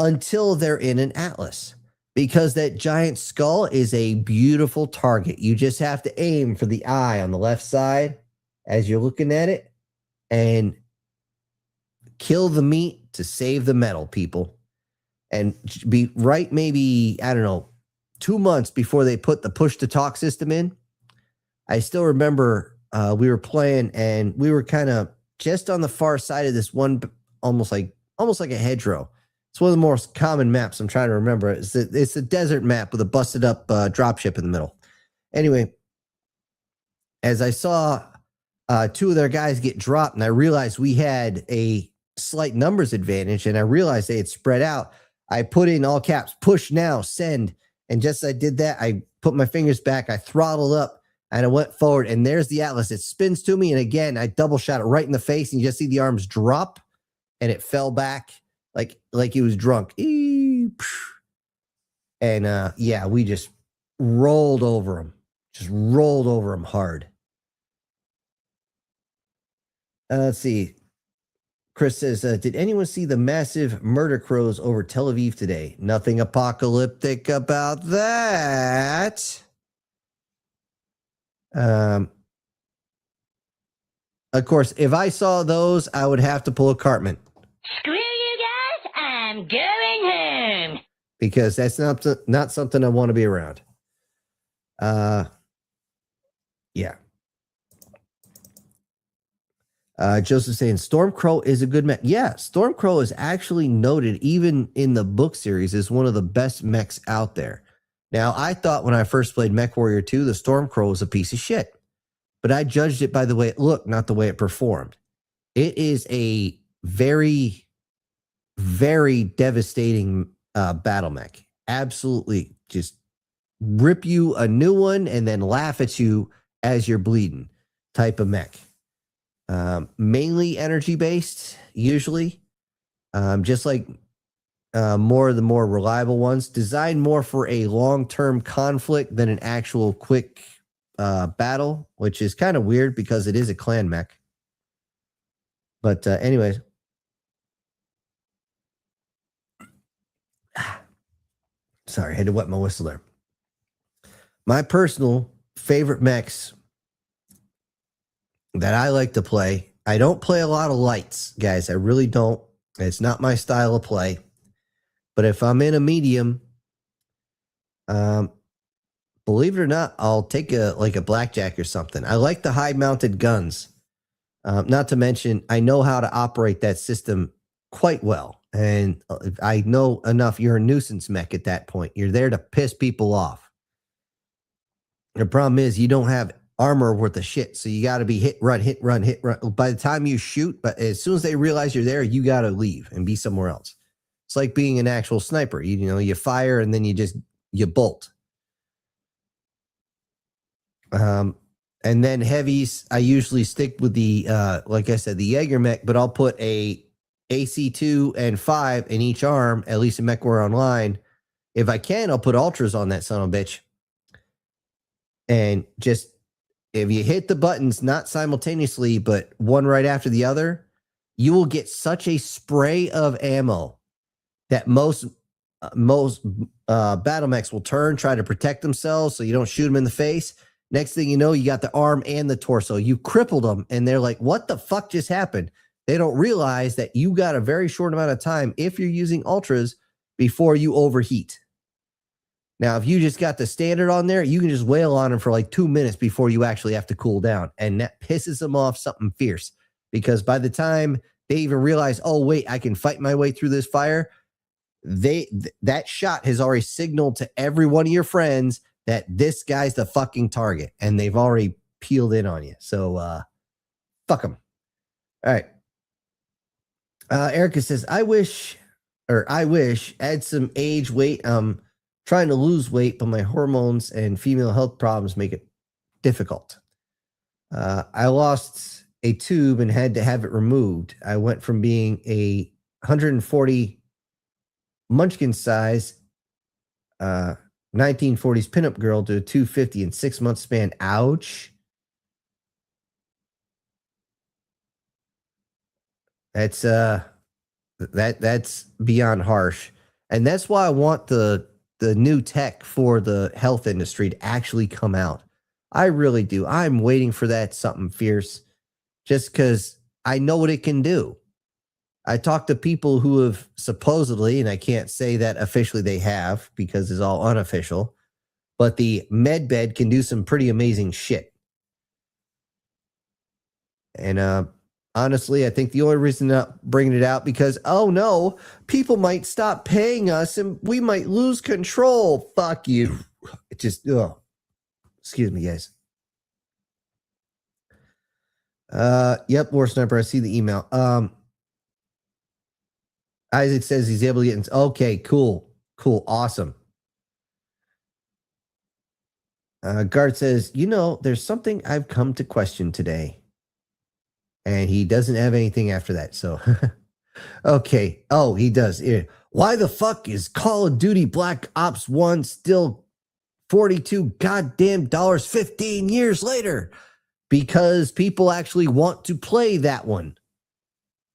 until they're in an Atlas. Because that giant skull is a beautiful target. You just have to aim for the eye on the left side as you're looking at it and kill the meat to save the metal, people. And be right maybe, I don't know, 2 months before they put the push-to-talk system in. I still remember we were playing and we were kind of just on the far side of this one, almost like a hedgerow. It's one of the most common maps I'm trying to remember. It's a desert map with a busted up dropship in the middle. Anyway, as I saw 2 of their guys get dropped, and I realized we had a slight numbers advantage, and I realized they had spread out, I put in all caps, push now, send. And just as I did that, I put my fingers back, I throttled up, And I went forward, and there's the Atlas. It spins to me, and again, I double shot it right in the face, and you just see the arms drop, and it fell back like he was drunk. And yeah, we just rolled over him. Just rolled over him hard. Let's see. Chris says, did anyone see the massive murder crows over Tel Aviv today? Nothing apocalyptic about that. Of course, if I saw those, I would have to pull a Cartman. Screw you guys, I'm going home. Because that's not something I want to be around. Yeah. Joseph saying Stormcrow is a good mech. Yeah, Stormcrow is actually noted even in the book series as one of the best mechs out there. Now, I thought when I first played Mech Warrior 2, the Stormcrow was a piece of shit. But I judged it by the way it looked, not the way it performed. It is a very, very devastating battle mech. Absolutely just rip you a new one and then laugh at you as you're bleeding type of mech. Mainly energy based, usually. Just like more of the more reliable ones, designed more for a long-term conflict than an actual quick battle, which is kind of weird because it is a clan mech. But anyways. Sorry, I had to wet my whistle there. My personal favorite mechs that I like to play. I don't play a lot of lights, guys. I really don't. It's not my style of play. But if I'm in a medium, believe it or not, I'll take a blackjack or something. I like the high mounted guns. Not to mention, I know how to operate that system quite well. And I know enough. You're a nuisance mech at that point. You're there to piss people off. The problem is you don't have armor worth of shit. So you got to be hit, run. By the time you shoot, but as soon as they realize you're there, you got to leave and be somewhere else. It's like being an actual sniper. You know, you fire and then you bolt. And then heavies, I usually stick with the, like I said, the Jaeger mech, but I'll put a AC2 and 5 in each arm, at least in MechWarrior Online. If I can, I'll put ultras on that son of a bitch. And just, if you hit the buttons, not simultaneously, but one right after the other, you will get such a spray of ammo that most battle mechs will turn, try to protect themselves so you don't shoot them in the face. Next thing you know, you got the arm and the torso. You crippled them, and they're like, what the fuck just happened? They don't realize that you got a very short amount of time if you're using ultras before you overheat. Now, if you just got the standard on there, you can just wail on them for like 2 minutes before you actually have to cool down. And that pisses them off something fierce. Because by the time they even realize, oh, wait, I can fight my way through this fire, that shot has already signaled to every one of your friends that this guy's the fucking target. And they've already peeled in on you. So, fuck them. All right. Erica says, I wish add some age, weight. Trying to lose weight, but my hormones and female health problems make it difficult. I lost a tube and had to have it removed. I went from being a 140 munchkin size 1940s pinup girl to a 250 in 6 month span. Ouch. That's beyond harsh. And that's why I want the new tech for the health industry to actually come out. I really do. I'm waiting for that something fierce just because I know what it can do. I talked to people who have supposedly, and I can't say that officially they have because it's all unofficial, but the med bed can do some pretty amazing shit. And honestly, I think the only reason not bringing it out because, oh no, people might stop paying us and we might lose control. Fuck you. It just, excuse me, guys. Yep, War Sniper, I see the email. Isaac says he's able to get okay, cool, awesome. Guard says, there's something I've come to question today. And he doesn't have anything after that. So, okay. Oh, he does. Why the fuck is Call of Duty Black Ops 1 still $42 goddamn dollars 15 years later? Because people actually want to play that one.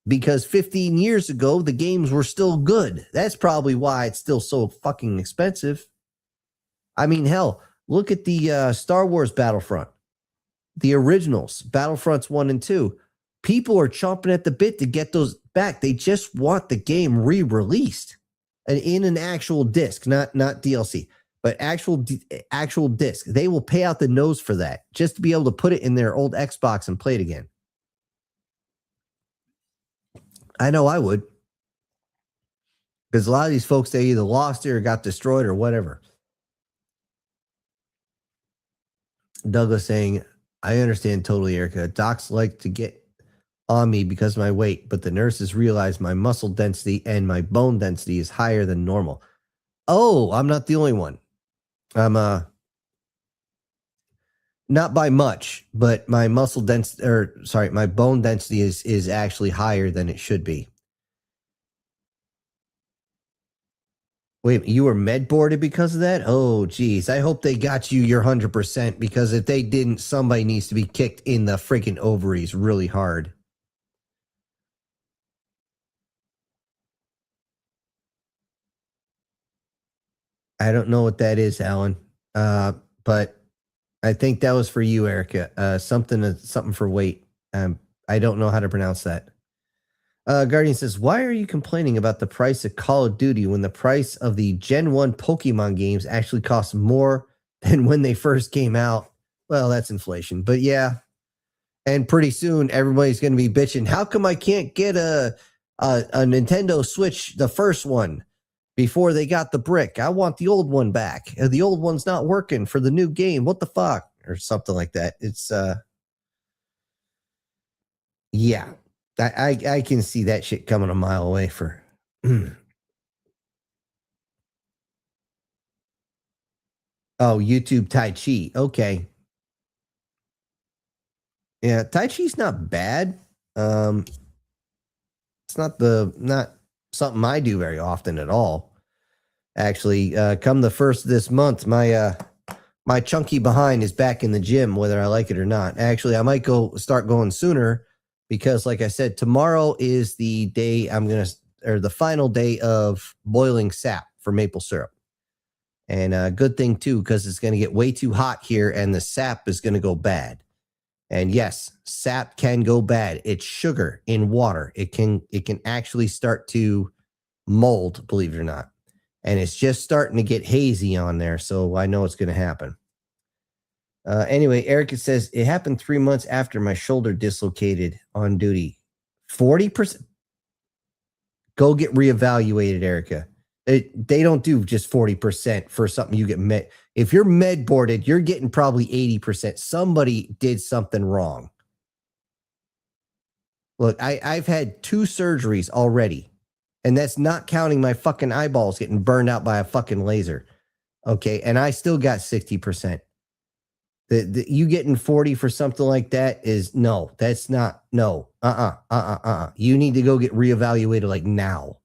Because 15 years ago, the games were still good. That's probably why it's still so fucking expensive. I mean, hell, look at the Star Wars Battlefront. The originals, Battlefronts 1 and 2. People are chomping at the bit to get those back. They just want the game re-released and in an actual disc, not DLC, but actual disc. They will pay out the nose for that just to be able to put it in their old Xbox and play it again. I know I would. Because a lot of these folks, they either lost it or got destroyed or whatever. Douglas saying, I understand totally, Erica. Docs like to get on me because of my weight, but the nurses realize my muscle density and my bone density is higher than normal. Oh, I'm not the only one. I'm not by much, but my muscle density, my bone density is actually higher than it should be. Wait, you were med boarded because of that? Oh, geez. I hope they got you your 100%, because if they didn't, somebody needs to be kicked in the freaking ovaries really hard. I don't know what that is, Alan. But I think that was for you, Erica. Something for weight. I don't know how to pronounce that. Guardian says, why are you complaining about the price of Call of Duty when the price of the Gen 1 Pokemon games actually costs more than when they first came out? Well, that's inflation. But yeah. And pretty soon, everybody's going to be bitching, how come I can't get a Nintendo Switch, the first one, before they got the brick? I want the old one back. The old one's not working for the new game. What the fuck? Or something like that. It's, yeah. I can see that shit coming a mile away for. Oh, YouTube Tai Chi. Okay. Yeah, Tai Chi's not bad. It's not something I do very often at all. Actually, come the first of this month, my chunky behind is back in the gym, whether I like it or not. Actually, I might start going sooner. Because, like I said, tomorrow is the day the final day of boiling sap for maple syrup. And good thing, too, because it's going to get way too hot here and the sap is going to go bad. And yes, sap can go bad. It's sugar in water. It can actually start to mold, believe it or not. And it's just starting to get hazy on there, so I know it's going to happen. Anyway, Erica says, it happened 3 months after my shoulder dislocated on duty. 40%? Go get reevaluated, Erica. They don't do just 40% for something you get med. If you're med boarded, you're getting probably 80%. Somebody did something wrong. Look, I've had 2 surgeries already, and that's not counting my fucking eyeballs getting burned out by a fucking laser. Okay, and I still got 60%. You getting 40 for something like that is no, that's not, no. You need to go get reevaluated like now.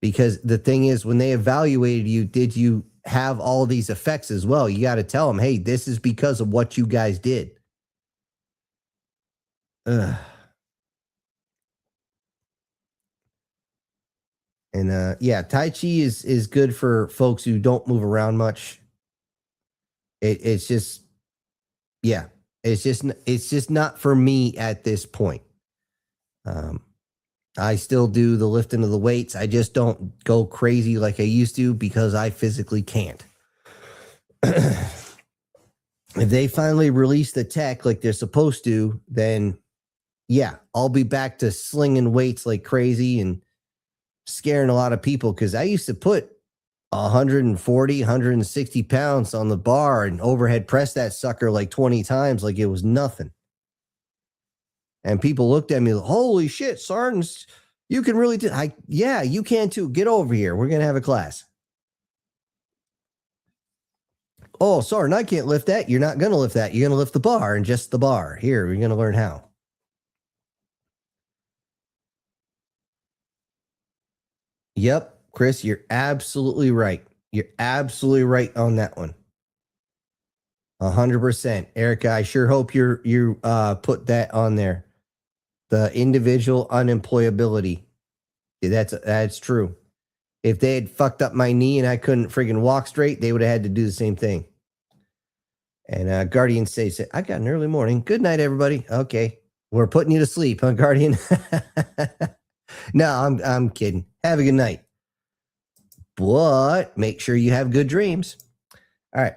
Because the thing is, when they evaluated you, did you have all these effects as well? You got to tell them, hey, this is because of what you guys did. Ugh. And yeah, Tai Chi is good for folks who don't move around much. It's just, yeah, it's just not for me at this point. I still do the lifting of the weights. I just don't go crazy like I used to because I physically can't. If they finally release the tech like they're supposed to, then yeah, I'll be back to slinging weights like crazy and scaring a lot of people, because I used to put 140, 160 pounds on the bar and overhead press that sucker like 20 times like it was nothing. And people looked at me like, holy shit, Sergeant, you can really do. Yeah, you can too. Get over here. We're going to have a class. Oh, Sergeant, I can't lift that. You're not going to lift that. You're going to lift the bar and just the bar. Here, you're going to learn how. Yep, Chris, you're absolutely right. You're absolutely right on that one. 100%. Erica, I sure hope you put that on there. The individual unemployability. Yeah, that's true. If they had fucked up my knee and I couldn't friggin' walk straight, they would have had to do the same thing. And Guardian says, I got an early morning. Good night, everybody. Okay. We're putting you to sleep, huh, Guardian? No, I'm kidding. Have a good night. But make sure you have good dreams. All right.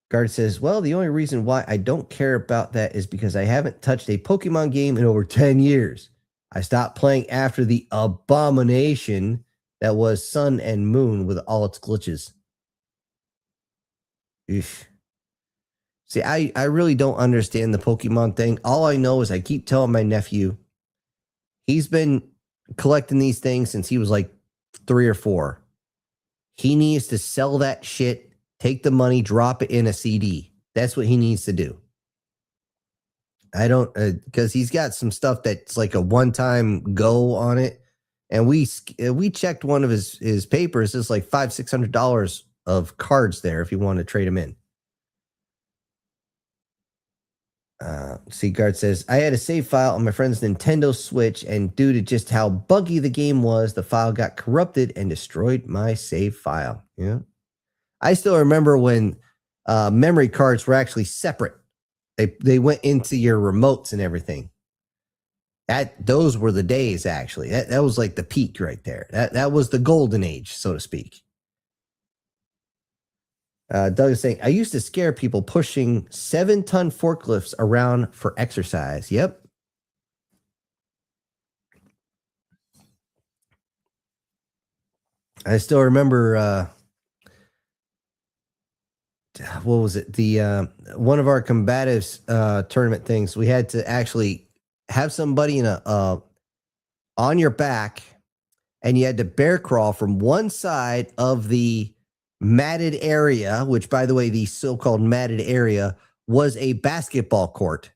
Guard says, well, the only reason why I don't care about that is because I haven't touched a Pokemon game in over 10 years. I stopped playing after the abomination that was Sun and Moon with all its glitches. Eesh. See, I really don't understand the Pokemon thing. All I know is I keep telling my nephew, he's been collecting these things since he was like 3 or 4. He needs to sell that shit, take the money, drop it in a CD. That's what he needs to do. I don't, because he's got some stuff that's like a one-time go on it. And we checked one of his papers. It's like $500-$600 of cards there if you want to trade them in. Seagard says, I had a save file on my friend's Nintendo Switch, and due to just how buggy the game was, the file got corrupted and destroyed my save file. Yeah. I still remember when memory cards were actually separate. They went into your remotes and everything. Those were the days, actually. That was like the peak right there. That was the golden age, so to speak. Doug is saying, I used to scare people pushing 7-ton forklifts around for exercise. Yep. I still remember, what was it? The one of our combatives tournament things, we had to actually have somebody in on your back, and you had to bear crawl from one side of the matted area, which, by the way, the so-called matted area was a basketball court,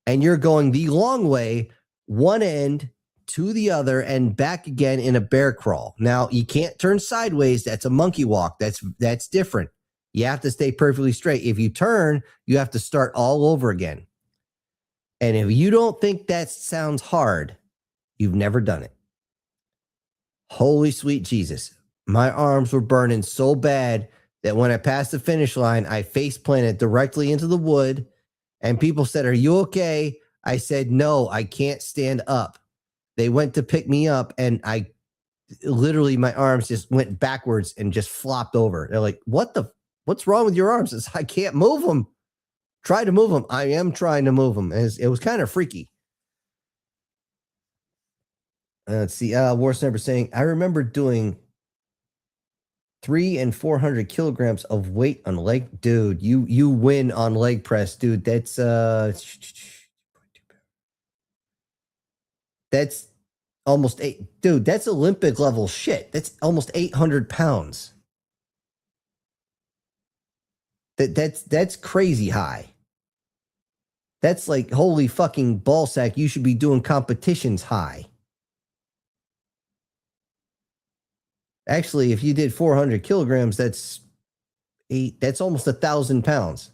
and you're going the long way, one end to the other and back again in a bear crawl. Now, you can't turn sideways. That's a monkey walk. That's different. You have to stay perfectly straight. If you turn, you have to start all over again. And if you don't think that sounds hard, you've never done it. Holy sweet Jesus. My arms were burning so bad that when I passed the finish line, I face planted directly into the wood, and people said, are you okay? I said, no, I can't stand up. They went to pick me up, and I literally, my arms just went backwards and just flopped over. They're like, what's wrong with your arms? I can't move them. Try to move them. I am trying to move them. It was kind of freaky. Let's see. War Sniper saying, I remember doing 300 and 400 kilograms of weight on leg. Dude, you win on leg press, dude. That's almost dude, that's Olympic level shit. That's almost 800 pounds. That's crazy high. That's like, holy fucking ballsack. You should be doing competitions high. Actually, if you did 400 kilograms, that's almost 1,000 pounds.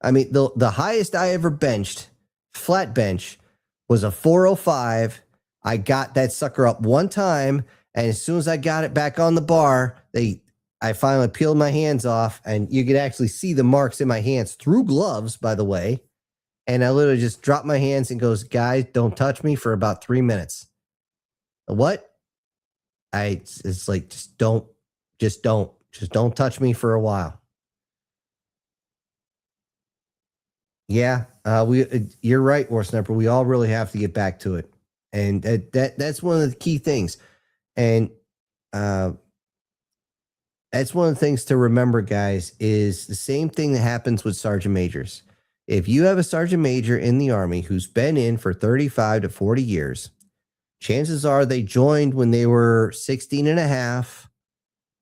I mean, the highest I ever benched, flat bench, was a 405. I got that sucker up one time, and as soon as I got it back on the bar, I finally peeled my hands off, and you could actually see the marks in my hands through gloves, by the way. And I literally just dropped my hands and goes, guys, don't touch me for about 3 minutes. What? It's like, just don't touch me for a while. Yeah, you're right, War Sniper. We all really have to get back to it. And that's one of the key things. And that's one of the things to remember, guys, is the same thing that happens with Sergeant Majors. If you have a Sergeant Major in the Army who's been in for 35 to 40 years, chances are they joined when they were 16 and a half,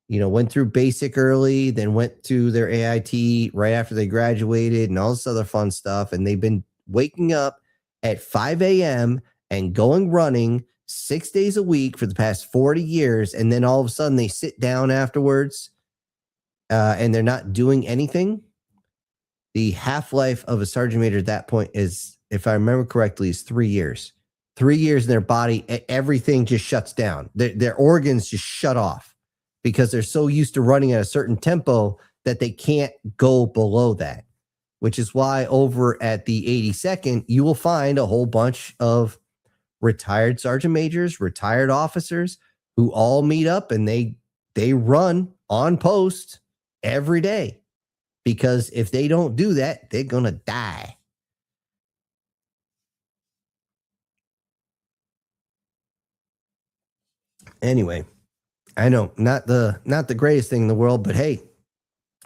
went through basic early, then went to their AIT right after they graduated and all this other fun stuff. And they've been waking up at 5 a.m. and going running 6 days a week for the past 40 years. And then all of a sudden they sit down afterwards and they're not doing anything. The half-life of a sergeant major at that point is, if I remember correctly, is 3 years. 3 years in their body, everything just shuts down. Their organs just shut off because they're so used to running at a certain tempo that they can't go below that, which is why over at the 82nd, you will find a whole bunch of retired sergeant majors, retired officers who all meet up and they run on post every day, because if they don't do that, they're going to die. Anyway, I know not the greatest thing in the world, but hey,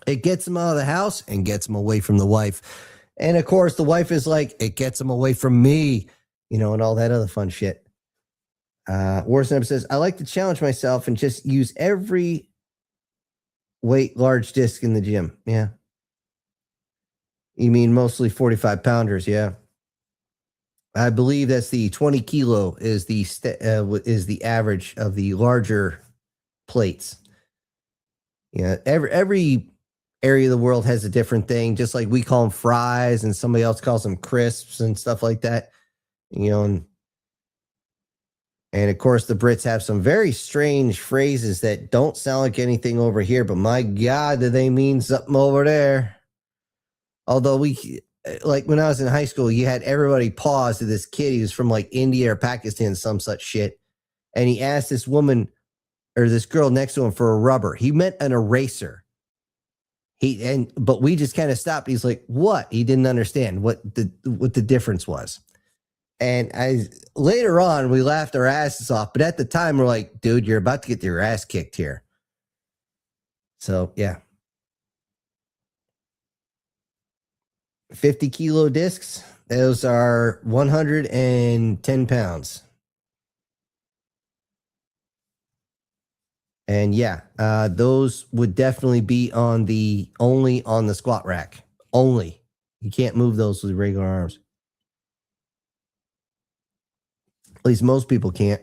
it gets them out of the house and gets them away from the wife. And of course, the wife is like, it gets them away from me, and all that other fun shit. Warsniper says, I like to challenge myself and just use every weight large disc in the gym. Yeah. You mean mostly 45 pounders? Yeah. I believe that's the 20 kilo is the average of the larger plates. Yeah. Every area of the world has a different thing, just like we call them fries and somebody else calls them crisps and stuff like that. And of course, the Brits have some very strange phrases that don't sound like anything over here, but my God, do they mean something over there? Although like when I was in high school, you had everybody pause to this kid. He was from like India or Pakistan, some such shit. And he asked this woman or this girl next to him for a rubber. He meant an eraser. But we just kind of stopped. He's like, what? He didn't understand what the difference was. And later on, we laughed our asses off. But at the time, we're like, dude, you're about to get your ass kicked here. So, yeah. 50 kilo discs. Those are 110 pounds. And yeah, those would definitely be only on the squat rack. Only. You can't move those with regular arms. At least most people can't.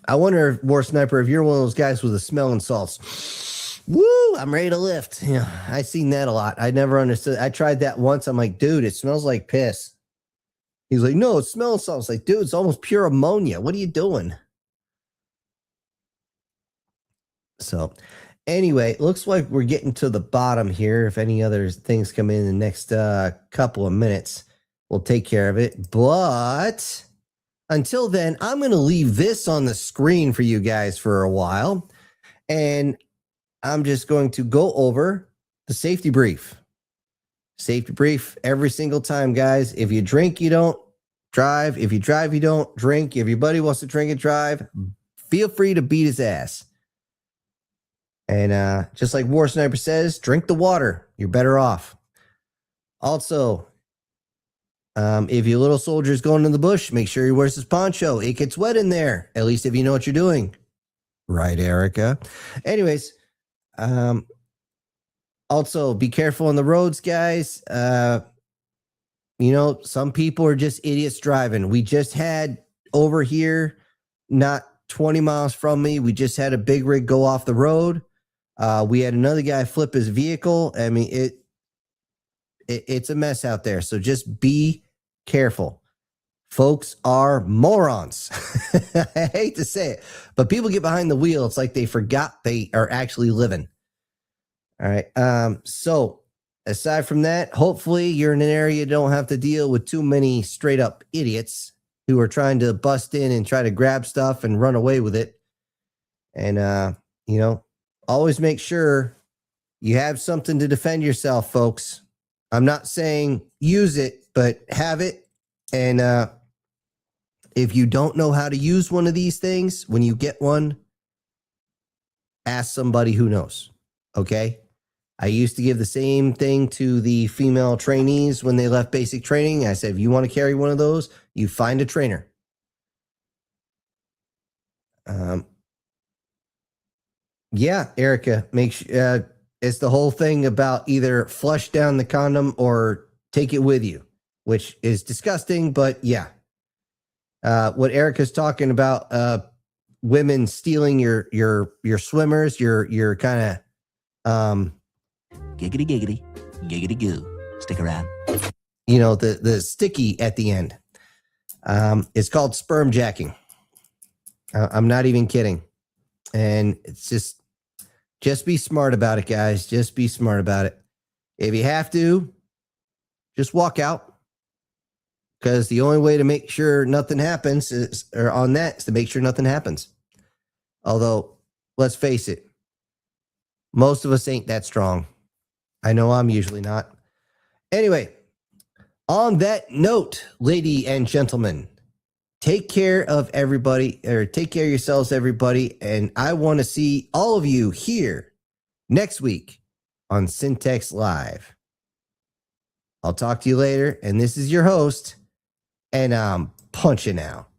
I wonder, War Sniper, if you're one of those guys with the smelling salts. Woo, I'm ready to lift. Yeah, I've seen that a lot. I never understood. I tried that once. I'm like, dude, it smells like piss. He's like, no, it smells salts. Like, dude, it's almost pure ammonia. What are you doing? So anyway, looks like we're getting to the bottom here. If any other things come in the next couple of minutes, we'll take care of it. But until then, I'm going to leave this on the screen for you guys for a while. And I'm just going to go over the safety brief. Safety brief every single time, guys. If you drink, you don't drive. If you drive, you don't drink. If your buddy wants to drink and drive, feel free to beat his ass. And just like War Sniper says, drink the water. You're better off. Also, if your little soldier is going in the bush, make sure he wears his poncho. It gets wet in there, at least if you know what you're doing. Right, Erica? Anyways, also be careful on the roads, guys. Some people are just idiots driving. We just had over here, not 20 miles from me, we just had a big rig go off the road. We had another guy flip his vehicle. I mean, it's a mess out there. So just be careful. Folks are morons. I hate to say it, but people get behind the wheel. It's like they forgot they are actually living. All right. So aside from that, hopefully you're in an area you don't have to deal with too many straight up idiots who are trying to bust in and try to grab stuff and run away with it. And, always make sure you have something to defend yourself, folks. I'm not saying use it, but have it. And if you don't know how to use one of these things, when you get one, ask somebody who knows. Okay? I used to give the same thing to the female trainees when they left basic training. I said, if you want to carry one of those, you find a trainer. Yeah, Erica, it's the whole thing about either flush down the condom or take it with you, which is disgusting, but yeah. What Erica's talking about, women stealing your swimmers, your kind of Giggity giggity, giggity goo. Stick around. The sticky at the end. It's called sperm jacking. I'm not even kidding. And it's just be smart about it, guys. Just be smart about it. If you have to, just walk out. Because the only way to make sure nothing happens is to make sure nothing happens. Although, let's face it, most of us ain't that strong. I know I'm usually not. Anyway, on that note, ladies and gentlemen, take care of everybody, or take care of yourselves, everybody. And I want to see all of you here next week on Syntax Live. I'll talk to you later. And this is your host, and I'm punching out.